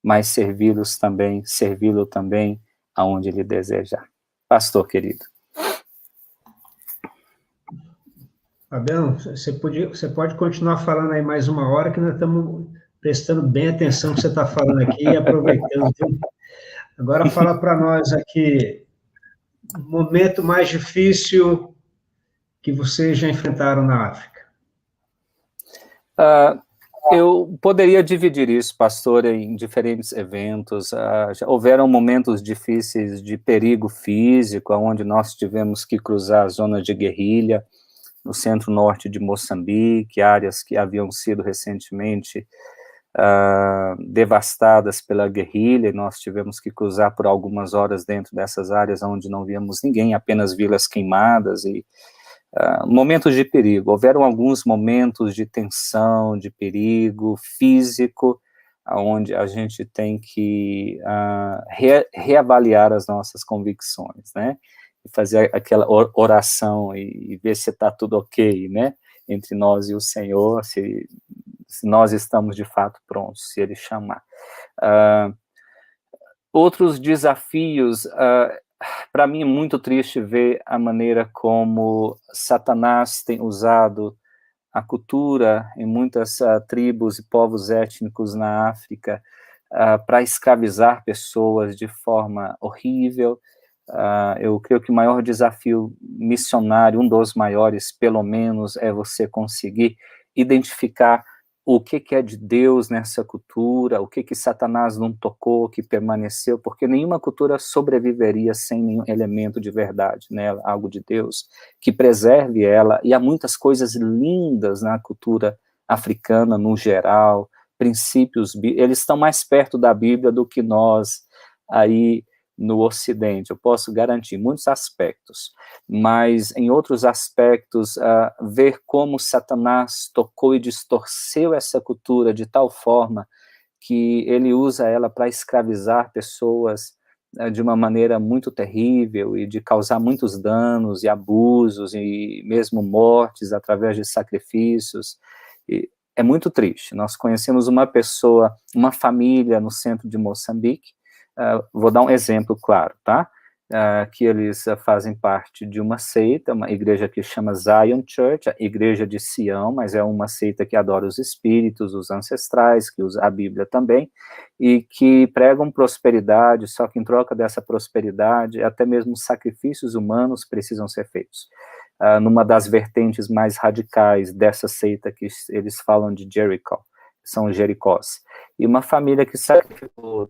mas servi-lo também aonde ele desejar. Pastor querido. Fabiano, você pode continuar falando aí mais uma hora, que nós estamos prestando bem atenção no que você está falando aqui e aproveitando. Agora fala para nós aqui, o momento mais difícil que vocês já enfrentaram na África. Eu poderia dividir isso, pastor, em diferentes eventos. Já houveram momentos difíceis de perigo físico, onde nós tivemos que cruzar zonas de guerrilha, no centro-norte de Moçambique, áreas que haviam sido recentemente devastadas pela guerrilha, e nós tivemos que cruzar por algumas horas dentro dessas áreas onde não víamos ninguém, apenas vilas queimadas e momentos de perigo. Houveram alguns momentos de tensão, de perigo físico, onde a gente tem que reavaliar as nossas convicções, né? E fazer aquela oração e ver se está tudo ok, né? Entre nós e o Senhor, se nós estamos de fato prontos, se Ele chamar. Outros desafios, para mim é muito triste ver a maneira como Satanás tem usado a cultura em muitas tribos e povos étnicos na África para escravizar pessoas de forma horrível. Eu creio que o maior desafio missionário, um dos maiores, pelo menos, é você conseguir identificar o que é de Deus nessa cultura, o que Satanás não tocou, que permaneceu, porque nenhuma cultura sobreviveria sem nenhum elemento de verdade nela, algo de Deus, que preserve ela, e há muitas coisas lindas na cultura africana no geral, princípios, eles estão mais perto da Bíblia do que nós aí no Ocidente, eu posso garantir muitos aspectos, mas em outros aspectos, ver como Satanás tocou e distorceu essa cultura de tal forma que ele usa ela para escravizar pessoas de uma maneira muito terrível e de causar muitos danos e abusos e mesmo mortes através de sacrifícios. E é muito triste. Nós conhecemos uma pessoa, uma família no centro de Moçambique, vou dar um exemplo claro, tá? Que eles fazem parte de uma seita, uma igreja que chama Zion Church, a Igreja de Sião, mas é uma seita que adora os espíritos, os ancestrais, que usa a Bíblia também, e que pregam prosperidade, só que em troca dessa prosperidade, até mesmo sacrifícios humanos precisam ser feitos. Numa das vertentes mais radicais dessa seita que eles falam de Jericho, são Jericós. E uma família que sacrificou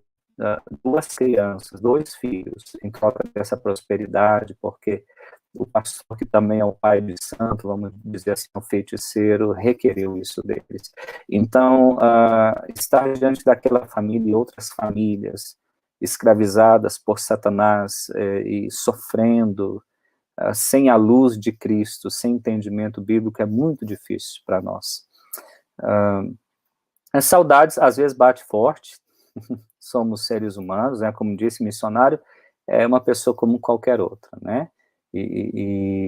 2 crianças, 2 filhos, em troca dessa prosperidade, porque o pastor, que também é o pai de santo, vamos dizer assim, um feiticeiro, requereu isso deles. Então, estar diante daquela família e outras famílias escravizadas por Satanás e sofrendo sem a luz de Cristo, sem entendimento bíblico, é muito difícil para nós. As saudades, às vezes, bate forte, somos seres humanos, né? Como disse, missionário é uma pessoa como qualquer outra, né?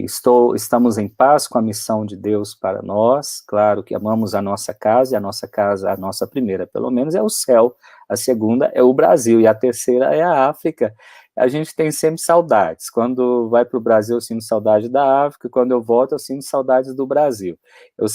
Estamos em paz com a missão de Deus para nós, claro que amamos a nossa casa, e a nossa casa, a nossa primeira, pelo menos, é o céu, a segunda é o Brasil, e a terceira é a África. A gente tem sempre saudades, quando vai para o Brasil eu sinto saudade da África, quando eu volto eu sinto saudades do Brasil.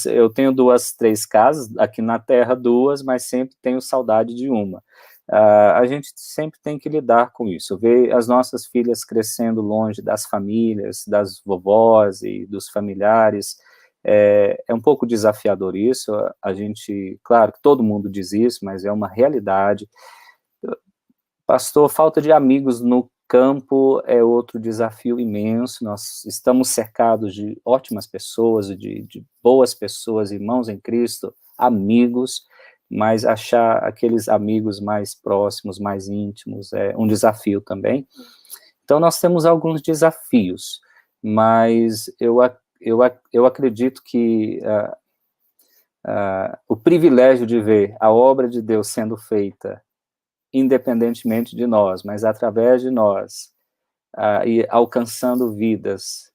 Eu tenho 2, 3 casas, aqui na terra 2, mas sempre tenho saudade de uma. A gente sempre tem que lidar com isso, ver as nossas filhas crescendo longe das famílias, das vovós e dos familiares, é um pouco desafiador isso, a gente, claro que todo mundo diz isso, mas é uma realidade. Pastor, falta de amigos no campo é outro desafio imenso, nós estamos cercados de ótimas pessoas, de boas pessoas, irmãos em Cristo, amigos, mas achar aqueles amigos mais próximos, mais íntimos, é um desafio também. Então, nós temos alguns desafios, mas eu acredito que o privilégio de ver a obra de Deus sendo feita, independentemente de nós, mas através de nós, e alcançando vidas,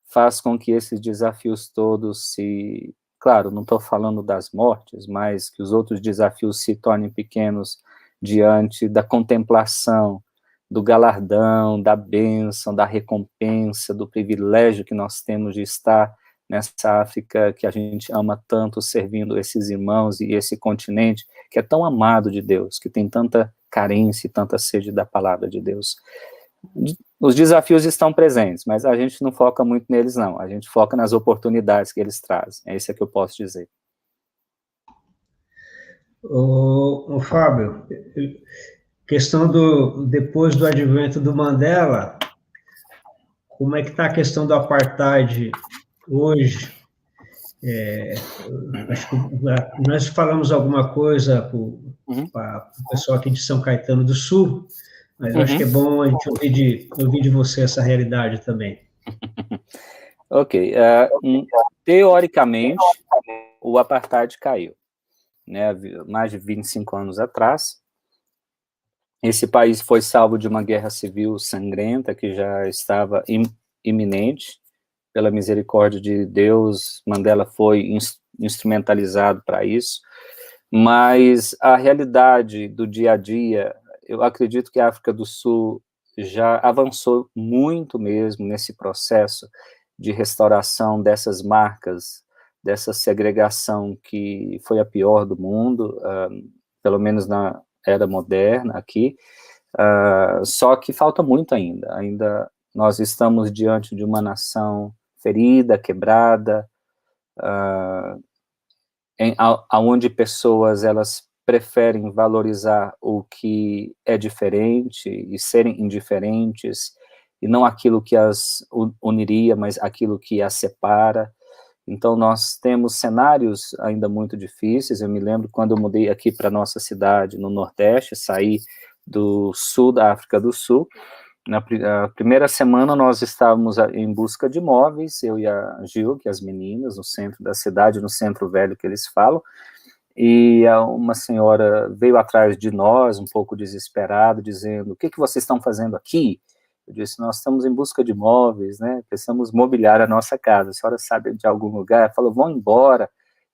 faz com que esses desafios todos se... Claro, não estou falando das mortes, mas que os outros desafios se tornem pequenos diante da contemplação, do galardão, da bênção, da recompensa, do privilégio que nós temos de estar nessa África que a gente ama tanto, servindo esses irmãos e esse continente que é tão amado de Deus, que tem tanta carência e tanta sede da palavra de Deus. Os desafios estão presentes, mas a gente não foca muito neles, não. A gente foca nas oportunidades que eles trazem. É isso que eu posso dizer. O Fábio, questão depois do advento do Mandela, como é que está a questão do apartheid hoje? Acho que nós falamos alguma coisa para o pessoal aqui de São Caetano do Sul, mas eu acho que é bom a gente ouvir de você essa realidade também. Ok. Teoricamente, o apartheid caiu, né, mais de 25 anos atrás. Esse país foi salvo de uma guerra civil sangrenta que já estava iminente. Pela misericórdia de Deus, Mandela foi instrumentalizado para isso. Mas a realidade do dia a dia, eu acredito que a África do Sul já avançou muito mesmo nesse processo de restauração dessas marcas, dessa segregação que foi a pior do mundo, pelo menos na era moderna aqui, só que falta muito ainda nós estamos diante de uma nação ferida, quebrada, onde pessoas, elas preferem valorizar o que é diferente e serem indiferentes, e não aquilo que as uniria, mas aquilo que as separa. Então, nós temos cenários ainda muito difíceis. Eu me lembro quando eu mudei aqui para a nossa cidade, no Nordeste, saí do sul da África do Sul. Na primeira semana, nós estávamos em busca de móveis, eu e a Gil, que é as meninas, no centro da cidade, no centro velho que eles falam, e uma senhora veio atrás de nós, um pouco desesperada, dizendo: o que vocês estão fazendo aqui? Eu disse: nós estamos em busca de móveis, né, precisamos mobiliar a nossa casa, a senhora sabe de algum lugar? Ela falou: vão embora,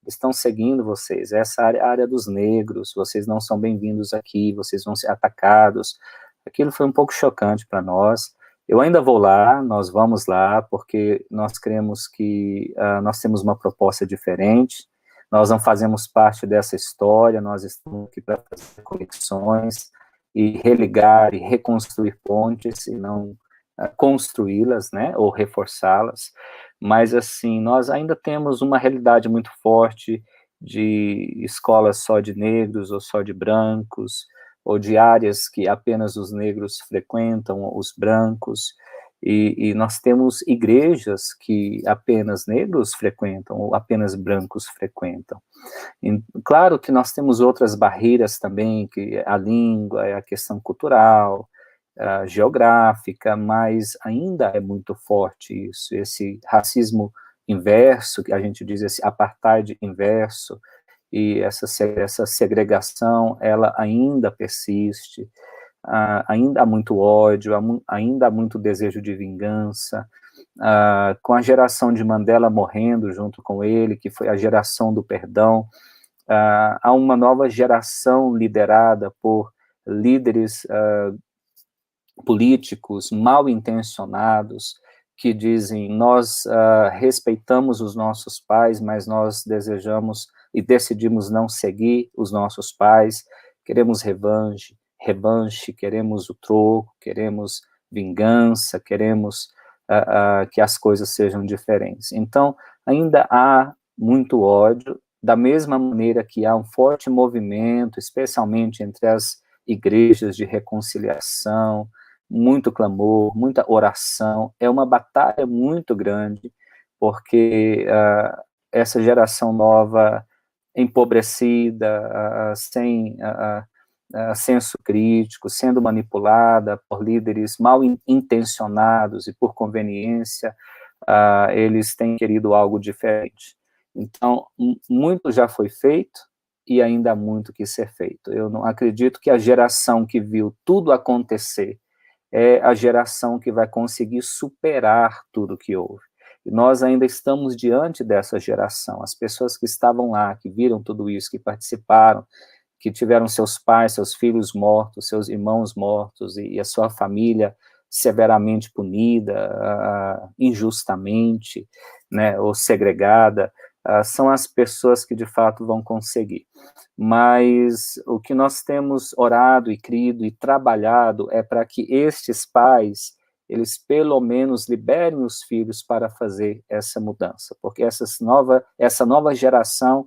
estão seguindo vocês, essa área, a área dos negros, vocês não são bem-vindos aqui, vocês vão ser atacados. Aquilo foi um pouco chocante para nós. Eu ainda vou lá, nós vamos lá, porque nós cremos que nós temos uma proposta diferente, nós não fazemos parte dessa história, nós estamos aqui para fazer conexões e religar e reconstruir pontes, e não construí-las, né, ou reforçá-las. Mas, assim, nós ainda temos uma realidade muito forte de escolas só de negros ou só de brancos, ou de áreas que apenas os negros frequentam, os brancos, e nós temos igrejas que apenas negros frequentam, ou apenas brancos frequentam. E, claro que nós temos outras barreiras também, que é a língua, é a questão cultural, geográfica, mas ainda é muito forte isso, esse racismo inverso, que a gente diz, esse apartheid inverso, e essa segregação, ela ainda persiste, ainda há muito ódio, ainda há muito desejo de vingança, com a geração de Mandela morrendo junto com ele, que foi a geração do perdão, há uma nova geração liderada por líderes políticos mal intencionados, que dizem, nós respeitamos os nossos pais, mas nós desejamos e decidimos não seguir os nossos pais, queremos revanche, queremos o troco, queremos vingança, queremos que as coisas sejam diferentes. Então, ainda há muito ódio, da mesma maneira que há um forte movimento, especialmente entre as igrejas de reconciliação, muito clamor, muita oração, é uma batalha muito grande, porque essa geração nova, empobrecida, sem senso crítico, sendo manipulada por líderes mal intencionados e por conveniência, eles têm querido algo diferente. Então, muito já foi feito, e ainda há muito que ser feito. Eu não acredito que a geração que viu tudo acontecer é a geração que vai conseguir superar tudo que houve. E nós ainda estamos diante dessa geração, as pessoas que estavam lá, que viram tudo isso, que participaram, que tiveram seus pais, seus filhos mortos, seus irmãos mortos, e a sua família severamente punida, injustamente, né, ou segregada, são as pessoas que de fato vão conseguir. Mas o que nós temos orado e crido e trabalhado é para que estes pais, eles pelo menos liberem os filhos para fazer essa mudança, porque essa nova geração,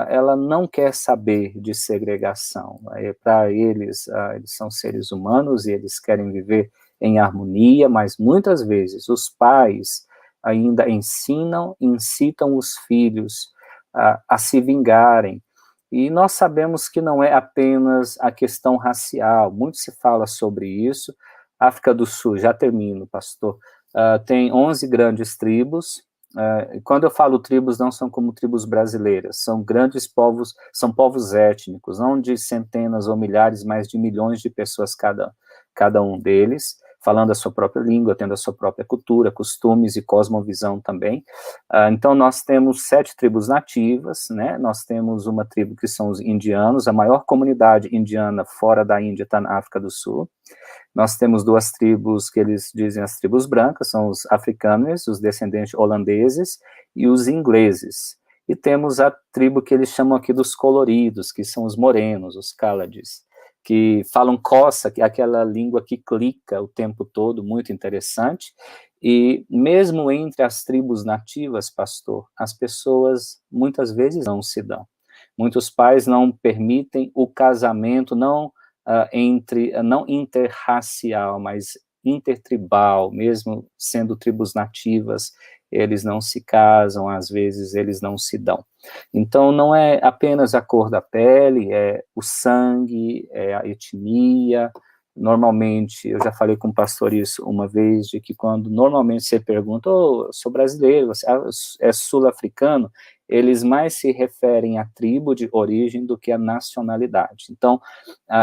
ela não quer saber de segregação. Para eles, eles são seres humanos e eles querem viver em harmonia, mas muitas vezes os pais ainda incitam os filhos a se vingarem. E nós sabemos que não é apenas a questão racial, muito se fala sobre isso. África do Sul, já termino, pastor, tem 11 grandes tribos. Quando eu falo tribos, não são como tribos brasileiras, são grandes povos, são povos étnicos, não de centenas ou milhares, mas de milhões de pessoas cada um deles, falando a sua própria língua, tendo a sua própria cultura, costumes e cosmovisão também. Então, nós temos 7 tribos nativas, né? Nós temos uma tribo que são os indianos, a maior comunidade indiana fora da Índia está na África do Sul. Nós temos 2 tribos que eles dizem as tribos brancas, são os africanos, os descendentes holandeses, e os ingleses. E temos a tribo que eles chamam aqui dos coloridos, que são os morenos, os Khalidis, que falam Xhosa, que é aquela língua que clica o tempo todo, muito interessante. E mesmo entre as tribos nativas, pastor, as pessoas muitas vezes não se dão. Muitos pais não permitem o casamento, não interracial, mas intertribal, mesmo sendo tribos nativas, eles não se casam, às vezes eles não se dão. Então, não é apenas a cor da pele, é o sangue, é a etnia. Normalmente, eu já falei com o pastor isso uma vez, de que quando normalmente você pergunta, eu sou brasileiro, você é sul-africano, eles mais se referem à tribo de origem do que à nacionalidade. Então,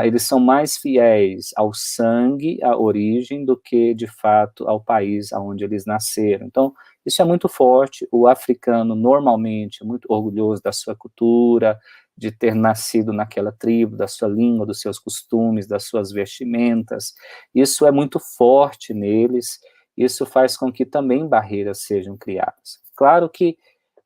eles são mais fiéis ao sangue, à origem, do que, de fato, ao país onde eles nasceram. Então, Isso é muito forte. O africano, normalmente, é muito orgulhoso da sua cultura, de ter nascido naquela tribo, da sua língua, dos seus costumes, das suas vestimentas. Isso é muito forte neles, isso faz com que também barreiras sejam criadas. Claro que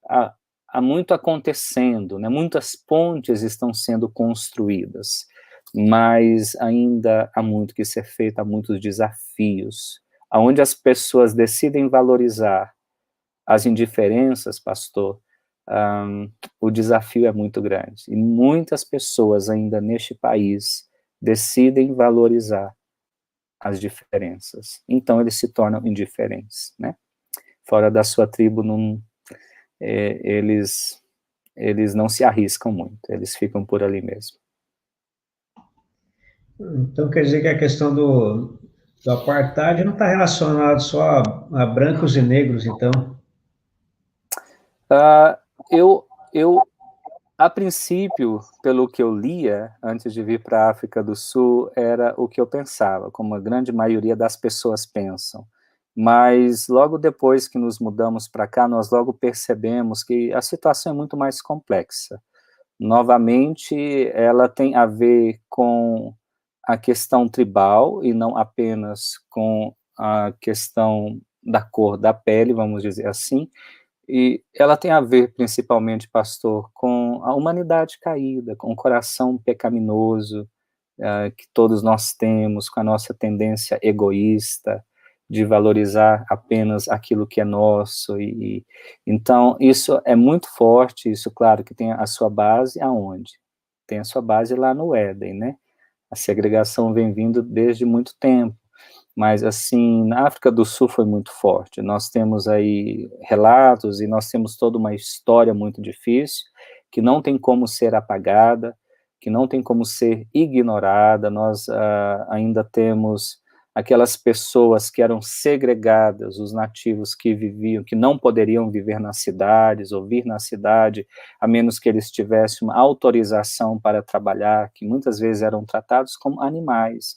há muito acontecendo, né? Muitas pontes estão sendo construídas, mas ainda há muito que ser feito, há muitos desafios. Onde as pessoas decidem valorizar as indiferenças, pastor, o desafio é muito grande. E muitas pessoas ainda neste país decidem valorizar as diferenças. Então eles se tornam indiferentes, né? Fora da sua tribo, eles não se arriscam muito, eles ficam por ali mesmo. Então quer dizer que a questão do apartheid não está relacionado só a brancos e negros, então? Eu, a princípio, pelo que eu lia, antes de vir para a África do Sul, era o que eu pensava, como a grande maioria das pessoas pensam. Mas logo depois que nos mudamos para cá, nós logo percebemos que a situação é muito mais complexa. Novamente, ela tem a ver com a questão tribal e não apenas com a questão da cor da pele, vamos dizer assim, e ela tem a ver, principalmente, pastor, com a humanidade caída, com o coração pecaminoso que todos nós temos, com a nossa tendência egoísta de valorizar apenas aquilo que é nosso. Então, isso é muito forte, isso, claro, que tem a sua base aonde? Tem a sua base lá no Éden, né? A segregação vem vindo desde muito tempo. Mas, assim, na África do Sul foi muito forte. Nós temos aí relatos e nós temos toda uma história muito difícil, que não tem como ser apagada, que não tem como ser ignorada. Nós ainda temos aquelas pessoas que eram segregadas, os nativos que viviam, que não poderiam viver nas cidades ou vir na cidade, a menos que eles tivessem uma autorização para trabalhar, que muitas vezes eram tratados como animais.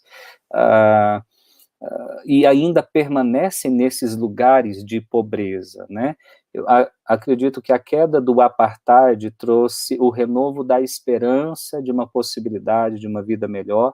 E ainda permanecem nesses lugares de pobreza, né? Eu acredito que a queda do apartheid trouxe o renovo da esperança de uma possibilidade de uma vida melhor,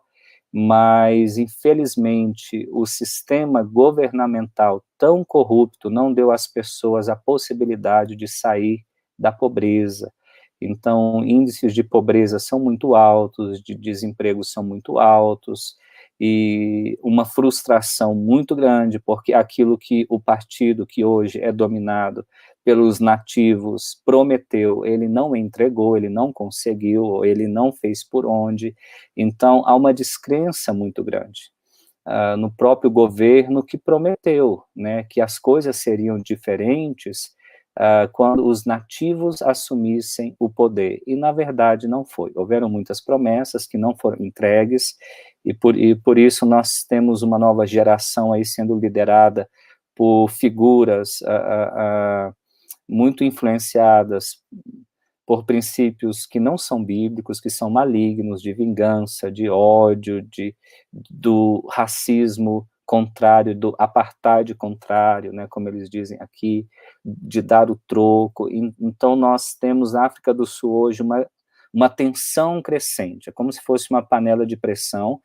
mas, infelizmente, o sistema governamental tão corrupto não deu às pessoas a possibilidade de sair da pobreza. Então, índices de pobreza são muito altos, de desemprego são muito altos, e uma frustração muito grande, porque aquilo que o partido que hoje é dominado pelos nativos prometeu, ele não entregou, ele não conseguiu, ele não fez por onde. Então, há uma descrença muito grande no próprio governo que prometeu, né, que as coisas seriam diferentes quando os nativos assumissem o poder, e na verdade não foi. Houveram muitas promessas que não foram entregues, e por isso nós temos uma nova geração aí sendo liderada por figuras muito influenciadas por princípios que não são bíblicos, que são malignos, de vingança, de ódio, do racismo contrário, do apartheid contrário, né, como eles dizem aqui, de dar o troco. Então nós temos na África do Sul hoje uma tensão crescente, é como se fosse uma panela de pressão,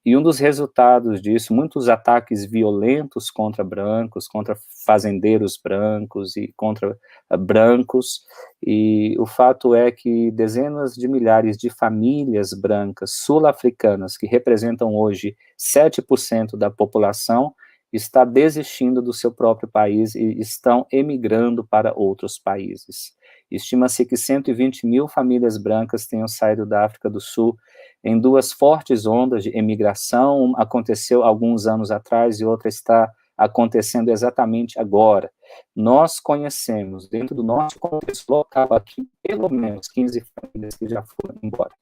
e um dos resultados disso, muitos ataques violentos contra brancos, contra fazendeiros brancos e contra brancos, e o fato é que dezenas de milhares de famílias brancas sul-africanas, que representam hoje 7% da população, está desistindo do seu próprio país e estão emigrando para outros países. Estima-se que 120 mil famílias brancas tenham saído da África do Sul em duas fortes ondas de emigração. Uma aconteceu alguns anos atrás e outra está acontecendo exatamente agora. Nós conhecemos, dentro do nosso contexto local aqui, pelo menos 15 famílias que já foram embora.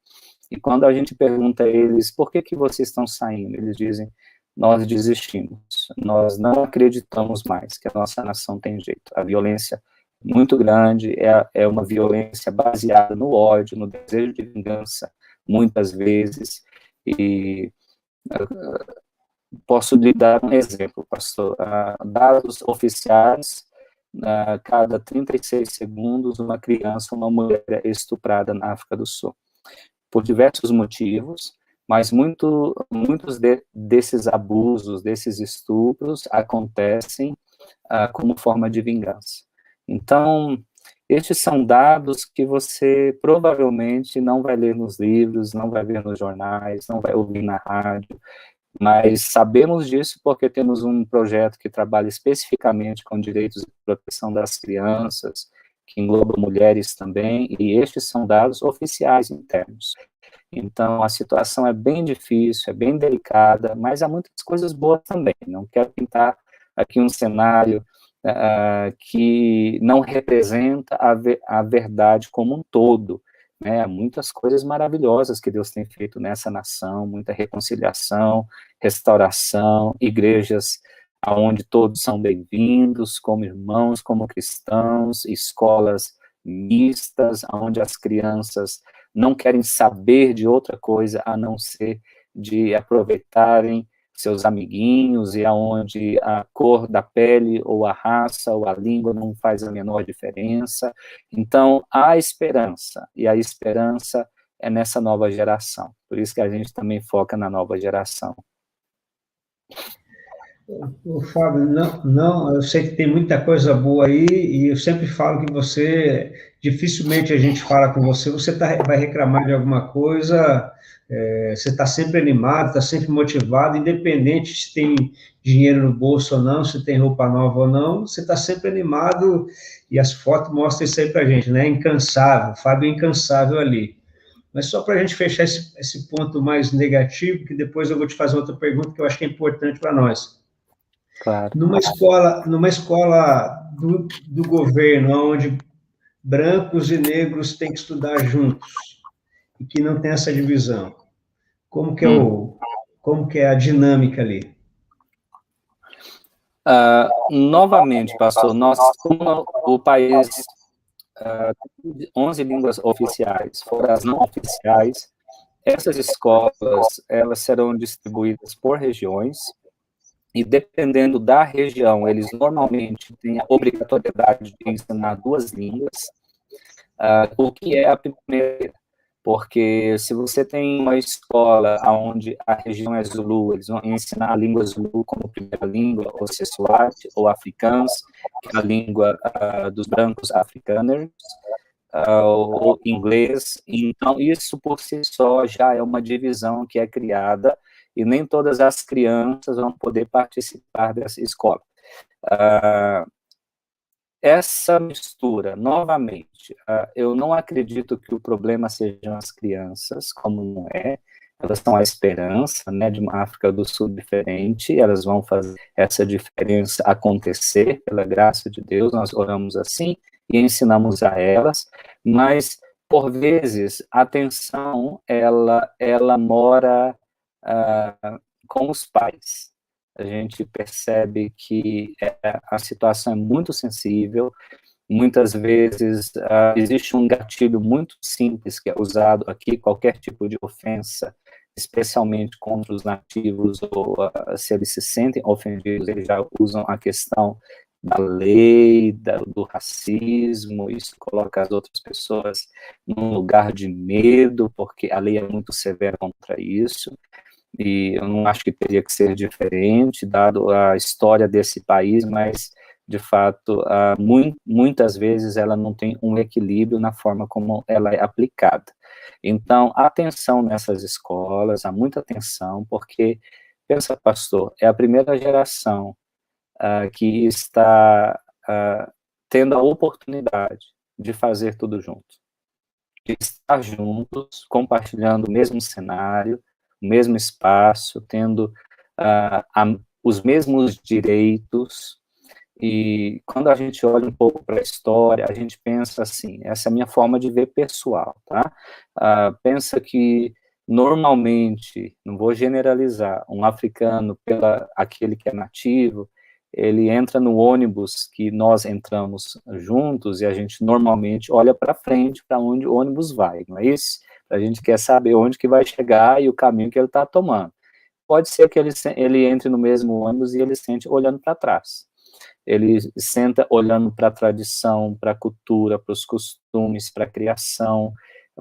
E quando a gente pergunta a eles, por que vocês estão saindo? Eles dizem, nós desistimos, nós não acreditamos mais que a nossa nação tem jeito. A violência muito grande é uma violência baseada no ódio, no desejo de vingança, muitas vezes, e posso lhe dar um exemplo, pastor. Dados oficiais a cada 36 segundos, uma criança, uma mulher é estuprada na África do Sul, por diversos motivos, mas muitos desses abusos, desses estupros, acontecem como forma de vingança. Então, estes são dados que você provavelmente não vai ler nos livros, não vai ver nos jornais, não vai ouvir na rádio, mas sabemos disso porque temos um projeto que trabalha especificamente com direitos e proteção das crianças, que engloba mulheres também, e estes são dados oficiais internos. Então, a situação é bem difícil, é bem delicada, mas há muitas coisas boas também. Não quero pintar aqui um cenário que não representa a verdade como um todo, né? Há muitas coisas maravilhosas que Deus tem feito nessa nação, muita reconciliação, restauração, igrejas onde todos são bem-vindos, como irmãos, como cristãos, escolas mistas, onde as crianças não querem saber de outra coisa a não ser de aproveitarem seus amiguinhos, e aonde a cor da pele, ou a raça, ou a língua não faz a menor diferença. Então, há esperança, e a esperança é nessa nova geração. Por isso que a gente também foca na nova geração. Fábio, não, eu sei que tem muita coisa boa aí, e eu sempre falo que você, dificilmente a gente fala com você, vai reclamar de alguma coisa, você está sempre animado, está sempre motivado, independente se tem dinheiro no bolso ou não, se tem roupa nova ou não, você está sempre animado, e as fotos mostram isso aí para a gente, né? Incansável, Fábio é incansável ali. Mas só para a gente fechar esse ponto mais negativo, que depois eu vou te fazer outra pergunta que eu acho que é importante para nós. Claro. Numa escola do governo, onde brancos e negros têm que estudar juntos, e que não tem essa divisão, como que como que é a dinâmica ali? Novamente, pastor, nós, como o país, 11 línguas oficiais, fora as não oficiais, essas escolas, elas serão distribuídas por regiões, e dependendo da região, eles normalmente têm a obrigatoriedade de ensinar 2 línguas, o que é a primeira, porque se você tem uma escola onde a região é Zulu, eles vão ensinar a língua Zulu como primeira língua, ou Sesuate, ou Afrikaans, que é a língua dos brancos afrikaners, ou inglês. Então, isso por si só já é uma divisão que é criada, e nem todas as crianças vão poder participar dessa escola. Essa mistura, novamente, eu não acredito que o problema sejam as crianças, como não é, elas são a esperança, né, de uma África do Sul diferente, elas vão fazer essa diferença acontecer, pela graça de Deus, nós oramos assim, e ensinamos a elas, mas, por vezes, a tensão, ela mora com os pais. A gente percebe que a situação é muito sensível, muitas vezes existe um gatilho muito simples que é usado aqui, qualquer tipo de ofensa, especialmente contra os nativos, ou se eles se sentem ofendidos, eles já usam a questão da lei, do racismo, isso coloca as outras pessoas num lugar de medo, porque a lei é muito severa contra isso, e eu não acho que teria que ser diferente, dado a história desse país, mas, de fato, muitas vezes ela não tem um equilíbrio na forma como ela é aplicada. Então, atenção nessas escolas, há muita atenção, porque, pensa, pastor, é a primeira geração que está tendo a oportunidade de fazer tudo junto, de estar juntos, compartilhando o mesmo cenário, o mesmo espaço, tendo os mesmos direitos. E quando a gente olha um pouco para a história, a gente pensa assim, essa é a minha forma de ver pessoal, tá? Pensa que, normalmente, não vou generalizar, um africano, aquele que é nativo, ele entra no ônibus que nós entramos juntos, e a gente normalmente olha para frente, para onde o ônibus vai, não é isso? A gente quer saber onde que vai chegar e o caminho que ele está tomando. Pode ser que ele entre no mesmo ônibus e ele sente olhando para trás. ele senta olhando para a tradição, para a cultura, para os costumes, para a criação,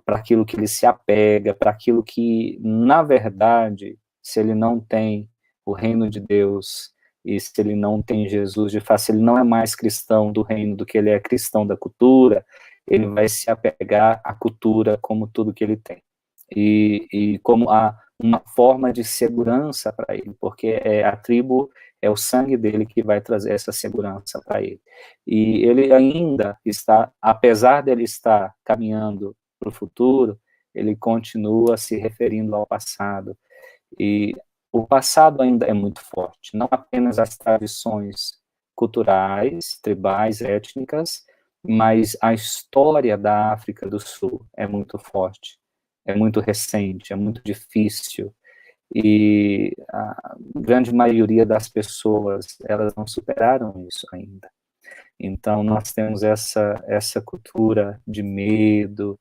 para aquilo que ele se apega, para aquilo que, na verdade, se ele não tem o reino de Deus, e se ele não tem Jesus, de fato, se ele não é mais cristão do reino do que ele é cristão da cultura, ele vai se apegar à cultura como tudo que ele tem. E como uma forma de segurança para ele, porque a tribo é o sangue dele que vai trazer essa segurança para ele. E ele ainda está, apesar dele estar caminhando para o futuro, ele continua se referindo ao passado. E o passado ainda é muito forte, não apenas as tradições culturais, tribais, étnicas, mas a história da África do Sul é muito forte, é muito recente, é muito difícil, e a grande maioria das pessoas, elas não superaram isso ainda. Então, nós temos essa cultura de medo,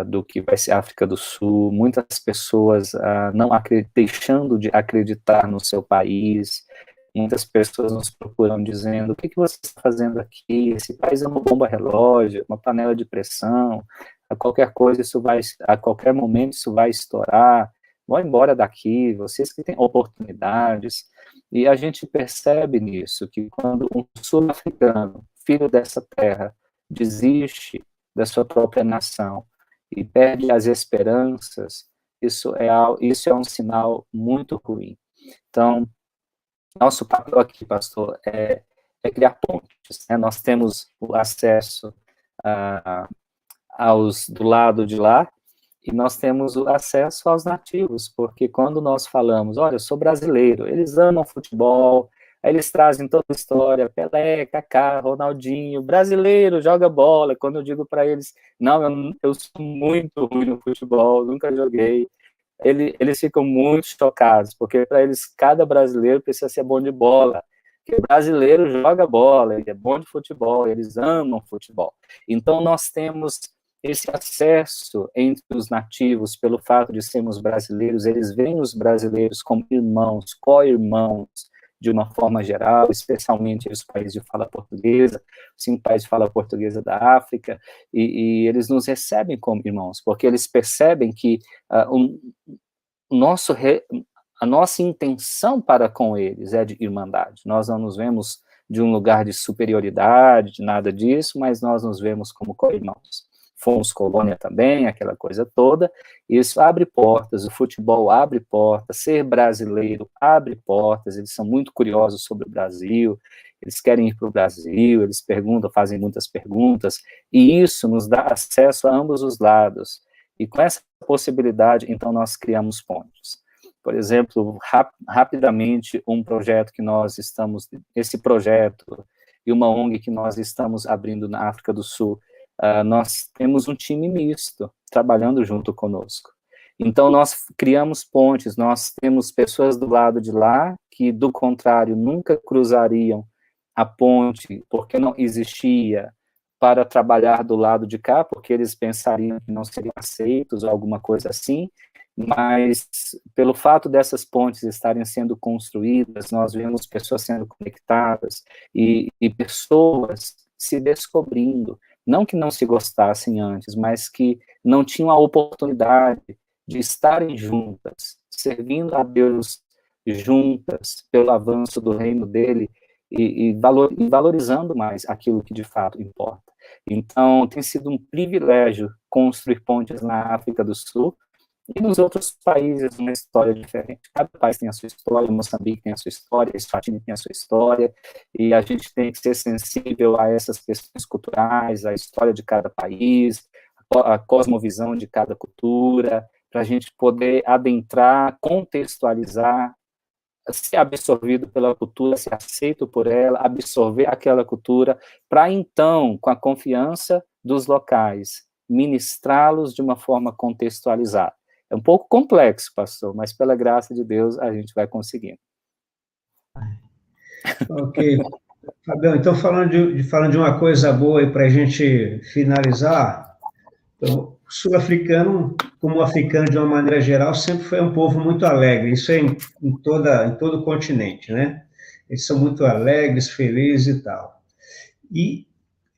do que vai ser a África do Sul, muitas pessoas não deixando de acreditar no seu país, muitas pessoas nos procuram dizendo, o que você está fazendo aqui? Esse país é uma bomba relógio, uma panela de pressão, a qualquer coisa a qualquer momento isso vai estourar, vão embora daqui, vocês que têm oportunidades. E a gente percebe nisso, que quando um sul-africano, filho dessa terra, desiste da sua própria nação e perde as esperanças, isso é um sinal muito ruim. Então, nosso papel aqui, pastor, é criar pontes, né? Nós temos o acesso aos do lado de lá, e nós temos o acesso aos nativos, porque quando nós falamos, olha, eu sou brasileiro, eles amam futebol, aí eles trazem toda a história, Pelé, Kaká, Ronaldinho, brasileiro, joga bola. Quando eu digo para eles, não, eu sou muito ruim no futebol, nunca joguei, eles ficam muito chocados, porque para eles cada brasileiro precisa ser bom de bola, porque o brasileiro joga bola, ele é bom de futebol, eles amam futebol. Então nós temos esse acesso entre os nativos, pelo fato de sermos brasileiros, eles veem os brasileiros como irmãos, co-irmãos, de uma forma geral, especialmente os países de fala portuguesa, 5 países de fala portuguesa da África, e eles nos recebem como irmãos, porque eles percebem que a nossa intenção para com eles é de irmandade. Nós não nos vemos de um lugar de superioridade, de nada disso, mas nós nos vemos como co-irmãos. Fomos colônia também, aquela coisa toda, isso abre portas, o futebol abre portas, ser brasileiro abre portas, eles são muito curiosos sobre o Brasil, eles querem ir para o Brasil, eles perguntam, fazem muitas perguntas, e isso nos dá acesso a ambos os lados, e com essa possibilidade, então, nós criamos pontes. Por exemplo, rapidamente, um projeto que nós estamos, esse projeto e uma ONG que nós estamos abrindo na África do Sul, nós temos um time misto trabalhando junto conosco. Então, nós criamos pontes, nós temos pessoas do lado de lá que, do contrário, nunca cruzariam a ponte, porque não existia, para trabalhar do lado de cá, porque eles pensariam que não seriam aceitos ou alguma coisa assim, mas pelo fato dessas pontes estarem sendo construídas, nós vemos pessoas sendo conectadas e pessoas se descobrindo, não que não se gostassem antes, mas que não tinham a oportunidade de estarem juntas, servindo a Deus juntas, pelo avanço do reino dele, e valorizando mais aquilo que de fato importa. Então, tem sido um privilégio construir pontes na África do Sul, e nos outros países uma história diferente. Cada país tem a sua história, Moçambique tem a sua história, Eswatini tem a sua história, e a gente tem que ser sensível a essas questões culturais, a história de cada país, a cosmovisão de cada cultura, para a gente poder adentrar, contextualizar, ser absorvido pela cultura, ser aceito por ela, absorver aquela cultura, para então, com a confiança dos locais, ministrá-los de uma forma contextualizada. É um pouco complexo, pastor, mas pela graça de Deus a gente vai conseguindo. Ok. Fabião, então falando de uma coisa boa aí para a gente finalizar, então, o sul-africano, como o africano de uma maneira geral, sempre foi um povo muito alegre, isso é em todo o continente, né? eles são muito alegres, felizes e tal. E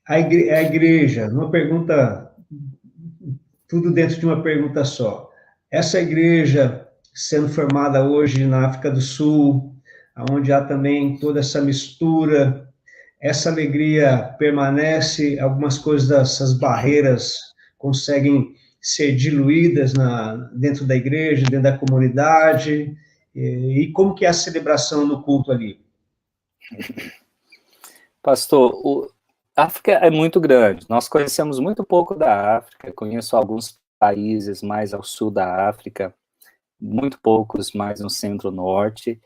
a igreja, uma pergunta, tudo dentro de uma pergunta só. Essa igreja sendo formada hoje na África do Sul, onde há também toda essa mistura, essa alegria permanece, algumas coisas dessas barreiras conseguem ser diluídas dentro da igreja, dentro da comunidade, e como que é a celebração no culto ali? Pastor, a África é muito grande, nós conhecemos muito pouco da África, conheço alguns países mais ao sul da África, muito poucos mais no centro-norte,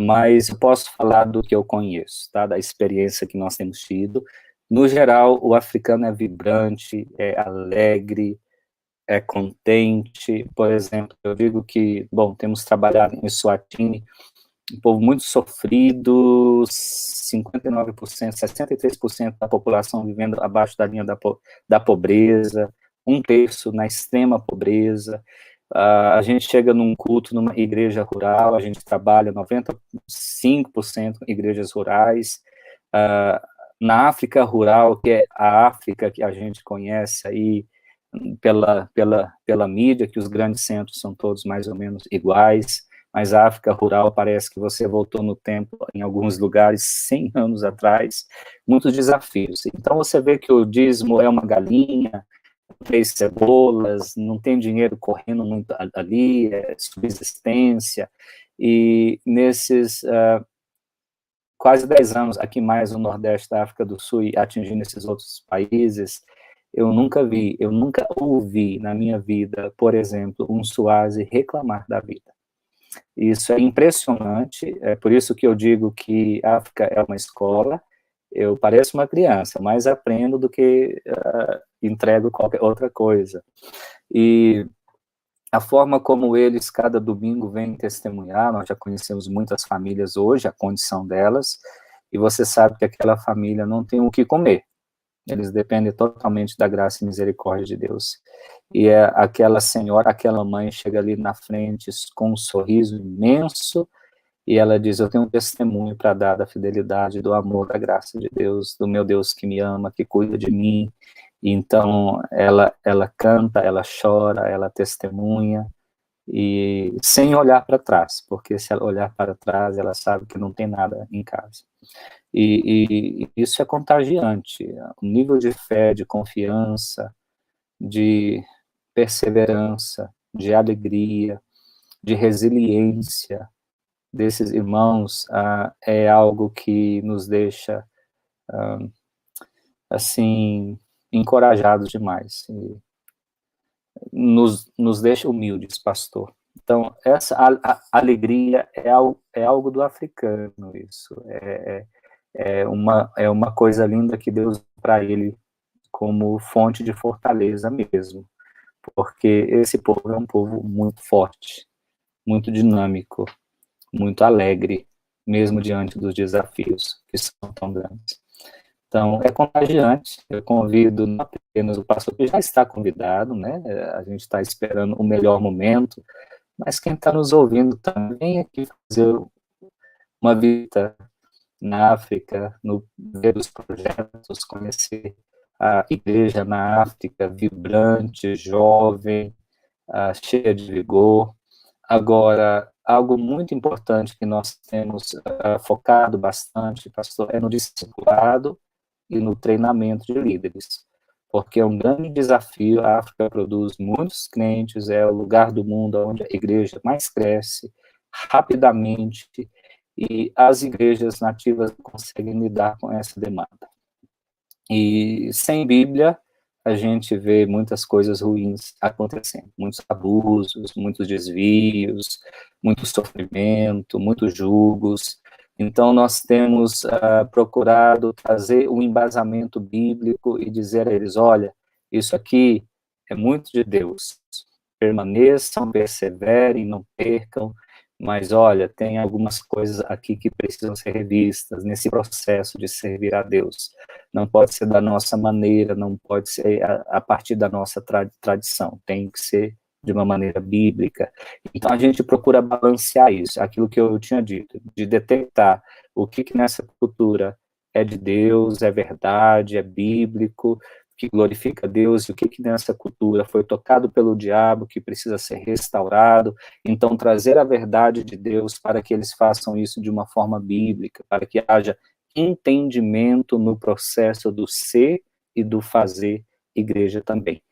mas eu posso falar do que eu conheço, tá? Da experiência que nós temos tido. No geral, o africano é vibrante, é alegre, é contente. Por exemplo, eu digo que, bom, temos trabalhado em Eswatini, um povo muito sofrido, 59%, 63% da população vivendo abaixo da linha da pobreza, um terço na extrema pobreza. A gente chega num culto numa igreja rural, a gente trabalha 95% em igrejas rurais. Na África rural, que é a África que a gente conhece aí pela mídia, que os grandes centros são todos mais ou menos iguais, mas a África rural parece que você voltou no tempo, em alguns lugares, 100 anos atrás, muitos desafios. Então você vê que o dízimo é uma galinha, 3 cebolas, não tem dinheiro correndo muito ali, é subsistência, e nesses quase 10 anos, aqui mais no Nordeste da África do Sul, e atingindo esses outros países, eu nunca ouvi na minha vida, por exemplo, um Swazi reclamar da vida. Isso é impressionante, é por isso que eu digo que a África é uma escola. Eu pareço uma criança, mas aprendo do que entrego qualquer outra coisa. E a forma como eles, cada domingo, vêm testemunhar, nós já conhecemos muitas famílias hoje, a condição delas, e você sabe que aquela família não tem o que comer. Eles dependem totalmente da graça e misericórdia de Deus. E aquela senhora, aquela mãe chega ali na frente com um sorriso imenso, e ela diz, eu tenho um testemunho para dar da fidelidade, do amor, da graça de Deus, do meu Deus que me ama, que cuida de mim. E então ela canta, ela chora, ela testemunha, e sem olhar para trás, porque se ela olhar para trás, ela sabe que não tem nada em casa. E isso é contagiante, o nível de fé, de confiança, de perseverança, de alegria, de resiliência desses irmãos é algo que nos deixa, assim, encorajados demais, e nos deixa humildes, pastor. Então, essa alegria é algo do africano, isso, é uma coisa linda que Deus deu para ele como fonte de fortaleza mesmo, porque esse povo é um povo muito forte, muito dinâmico, muito alegre, mesmo diante dos desafios que são tão grandes. Então, é contagiante, eu convido não apenas o pastor que já está convidado, né, a gente está esperando o melhor momento, mas quem está nos ouvindo também aqui fazer uma visita na África, ver os projetos, conhecer a igreja na África, vibrante, jovem, cheia de vigor. Agora, algo muito importante que nós temos focado bastante, pastor, é no discipulado e no treinamento de líderes, porque é um grande desafio. A África produz muitos crentes, é o lugar do mundo onde a igreja mais cresce rapidamente, e as igrejas nativas conseguem lidar com essa demanda. E sem Bíblia, a gente vê muitas coisas ruins acontecendo, muitos abusos, muitos desvios, muito sofrimento, muitos julgos. Então, nós temos procurado trazer um embasamento bíblico e dizer a eles, olha, isso aqui é muito de Deus, permaneçam, perseverem, não percam, mas olha, tem algumas coisas aqui que precisam ser revistas nesse processo de servir a Deus. Não pode ser da nossa maneira, não pode ser a partir da nossa tradição, tem que ser de uma maneira bíblica. Então, a gente procura balancear isso, aquilo que eu tinha dito, de detectar o que nessa cultura é de Deus, é verdade, é bíblico, que glorifica Deus, e o que nessa cultura foi tocado pelo diabo, que precisa ser restaurado. Então, trazer a verdade de Deus para que eles façam isso de uma forma bíblica, para que haja entendimento no processo do ser e do fazer igreja também.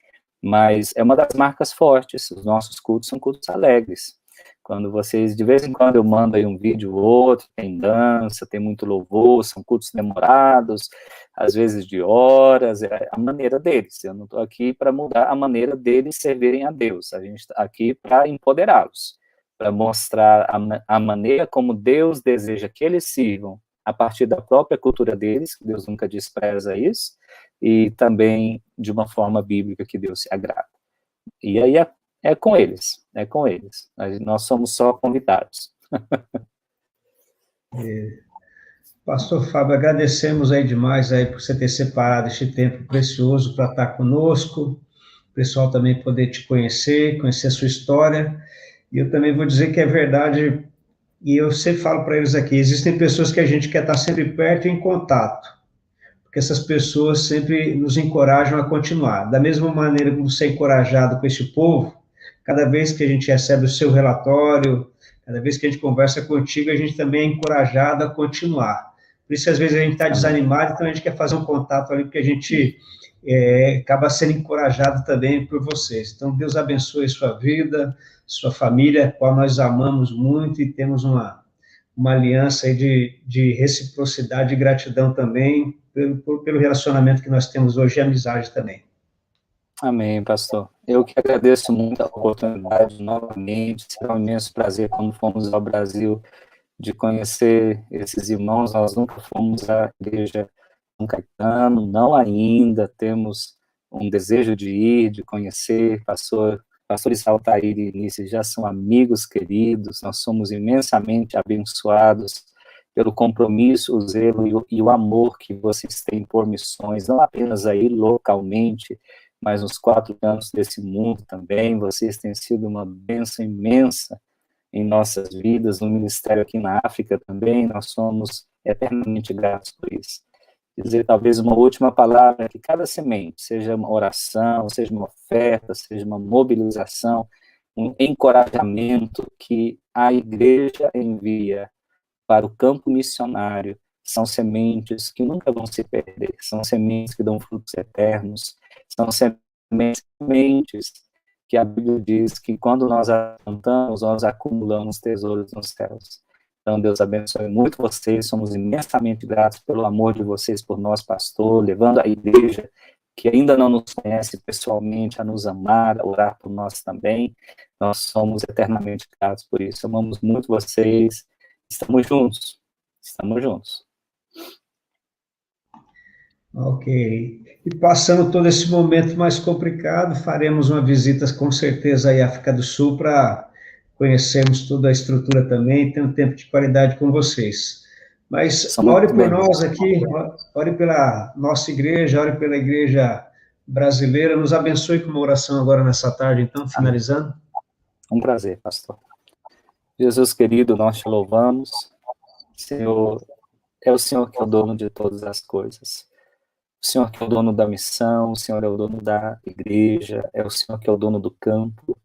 Mas é uma das marcas fortes, os nossos cultos são cultos alegres. Quando vocês, de vez em quando eu mando aí um vídeo ou outro, tem dança, tem muito louvor, são cultos demorados, às vezes de horas, é a maneira deles. Eu não estou aqui para mudar a maneira deles servirem a Deus, a gente está aqui para empoderá-los, para mostrar a maneira como Deus deseja que eles sirvam, a partir da própria cultura deles, que Deus nunca despreza isso, e também de uma forma bíblica que Deus se agrada. E aí é com eles, é com eles. Nós somos só convidados. Pastor Fábio, agradecemos aí demais aí por você ter separado este tempo precioso para estar conosco, o pessoal também poder te conhecer, conhecer a sua história, e eu também vou dizer que é verdade, e eu sempre falo para eles aqui, existem pessoas que a gente quer estar sempre perto e em contato, porque essas pessoas sempre nos encorajam a continuar. Da mesma maneira que você é encorajado com esse povo, cada vez que a gente recebe o seu relatório, cada vez que a gente conversa contigo, a gente também é encorajado a continuar. Por isso, às vezes, a gente está desanimado, então a gente quer fazer um contato ali, porque a gente acaba sendo encorajado também por vocês. Então, Deus abençoe sua vida, sua família, a qual nós amamos muito e temos uma aliança aí de reciprocidade e gratidão também pelo relacionamento que nós temos hoje e amizade também. Amém, pastor. Eu que agradeço muito a oportunidade novamente, será um imenso prazer quando fomos ao Brasil de conhecer esses irmãos. Nós nunca fomos à igreja São Caetano, não ainda, temos um desejo de ir, de conhecer. Pastores Altair e Início já são amigos queridos, nós somos imensamente abençoados pelo compromisso, o zelo e o amor que vocês têm por missões, não apenas aí localmente, mas nos 4 cantos desse mundo também. Vocês têm sido uma bênção imensa em nossas vidas, no ministério aqui na África também. Nós somos eternamente gratos por isso. Dizer talvez uma última palavra, que cada semente, seja uma oração, seja uma oferta, seja uma mobilização, um encorajamento que a igreja envia para o campo missionário, são sementes que nunca vão se perder, são sementes que dão frutos eternos, são sementes que a Bíblia diz que quando nós a plantamos, nós acumulamos tesouros nos céus. Então, Deus abençoe muito vocês, somos imensamente gratos pelo amor de vocês por nós, pastor, levando a igreja que ainda não nos conhece pessoalmente a nos amar, a orar por nós também. Nós somos eternamente gratos por isso, amamos muito vocês, estamos juntos, estamos juntos. Ok. E passando todo esse momento mais complicado, faremos uma visita com certeza aí à África do Sul para conhecermos toda a estrutura também e ter um tempo de qualidade com vocês. Mas ore por nós aqui, ore pela nossa igreja, ore pela igreja brasileira, nos abençoe com uma oração agora nessa tarde, então, finalizando. Um prazer, pastor. Jesus querido, nós te louvamos, Senhor, é o Senhor que é o dono de todas as coisas. O Senhor que é o dono da missão, o Senhor é o dono da igreja, é o Senhor que é o dono do campo,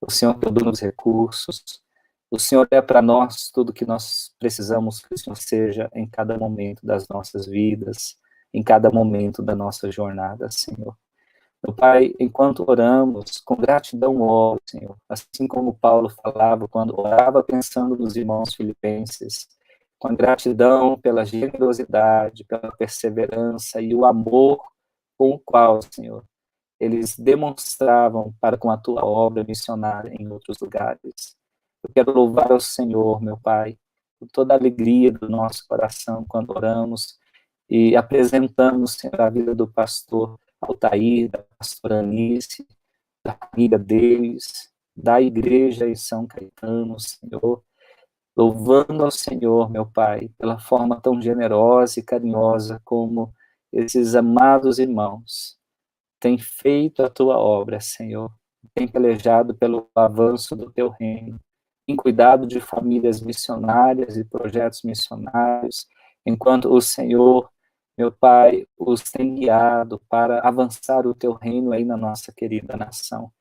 o Senhor que é o dono dos recursos. O Senhor é para nós tudo que nós precisamos que o Senhor seja em cada momento das nossas vidas, em cada momento da nossa jornada, Senhor. Meu Pai, enquanto oramos, com gratidão oro, Senhor, assim como Paulo falava quando orava pensando nos irmãos filipenses, com gratidão pela generosidade, pela perseverança e o amor com o qual, Senhor, eles demonstravam para com a tua obra missionária em outros lugares. Eu quero louvar ao Senhor, meu Pai, por toda a alegria do nosso coração quando oramos e apresentamos, Senhor, a vida do pastor Altair, da pastora Anice, da família deles, da igreja em São Caetano, Senhor, louvando ao Senhor, meu Pai, pela forma tão generosa e carinhosa como esses amados irmãos têm feito a tua obra, Senhor, tem pelejado pelo avanço do teu reino, tem cuidado de famílias missionárias e projetos missionários, enquanto o Senhor, meu Pai, os tem guiado para avançar o teu reino aí na nossa querida nação.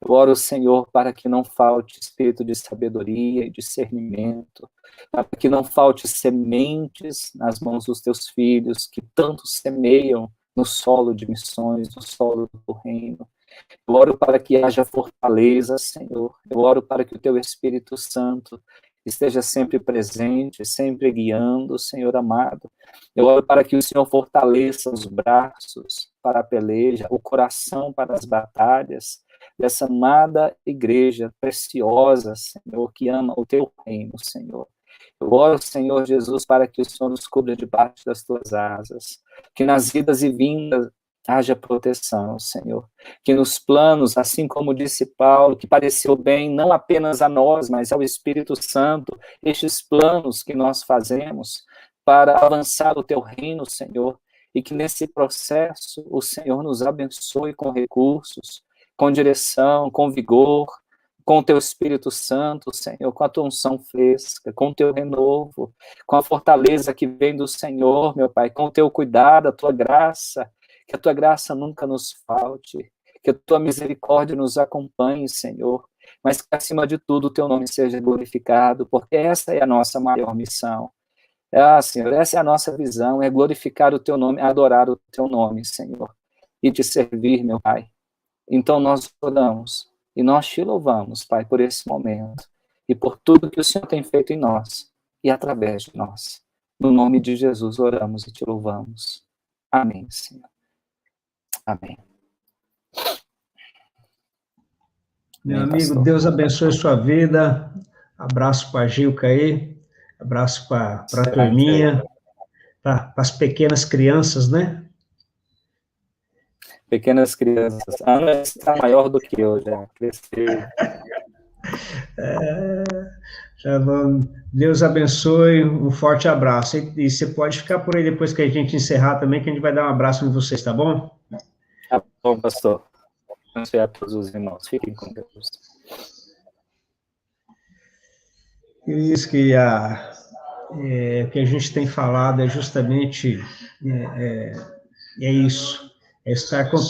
Eu oro, Senhor, para que não falte espírito de sabedoria e discernimento, para que não falte sementes nas mãos dos teus filhos, que tanto semeiam no solo de missões, no solo do reino. Eu oro para que haja fortaleza, Senhor. Eu oro para que o teu Espírito Santo esteja sempre presente, sempre guiando, Senhor amado. Eu oro para que o Senhor fortaleça os braços para a peleja, o coração para as batalhas dessa amada igreja preciosa, Senhor, que ama o teu reino, Senhor. Eu oro, Senhor Jesus, para que o Senhor nos cubra debaixo das tuas asas, que nas idas e vindas haja proteção, Senhor. Que nos planos, assim como disse Paulo, que pareceu bem não apenas a nós, mas ao Espírito Santo, estes planos que nós fazemos para avançar o teu reino, Senhor, e que nesse processo o Senhor nos abençoe com recursos, com direção, com vigor, com o teu Espírito Santo, Senhor, com a tua unção fresca, com o teu renovo, com a fortaleza que vem do Senhor, meu Pai, com o teu cuidado, a tua graça, que a tua graça nunca nos falte, que a tua misericórdia nos acompanhe, Senhor, mas que acima de tudo o teu nome seja glorificado, porque essa é a nossa maior missão. Senhor, essa é a nossa visão, é glorificar o teu nome, adorar o teu nome, Senhor, e te servir, meu Pai. Então nós oramos e nós te louvamos, Pai, por esse momento e por tudo que o Senhor tem feito em nós e através de nós. No nome de Jesus oramos e te louvamos. Amém, Senhor. Amém. Meu amigo, Deus abençoe sua vida. Abraço para a Gilca aí. Abraço para a turminha. Para as pequenas crianças, né? Pequenas crianças. A Ana está maior do que eu, já cresceu. Já vamos. Deus abençoe, um forte abraço. E você pode ficar por aí depois que a gente encerrar também, que a gente vai dar um abraço em vocês, tá bom? Tá bom, pastor. Abençoe a todos os irmãos. Fiquem com Deus. Isso que que a gente tem falado é justamente é isso, é estar com pessoas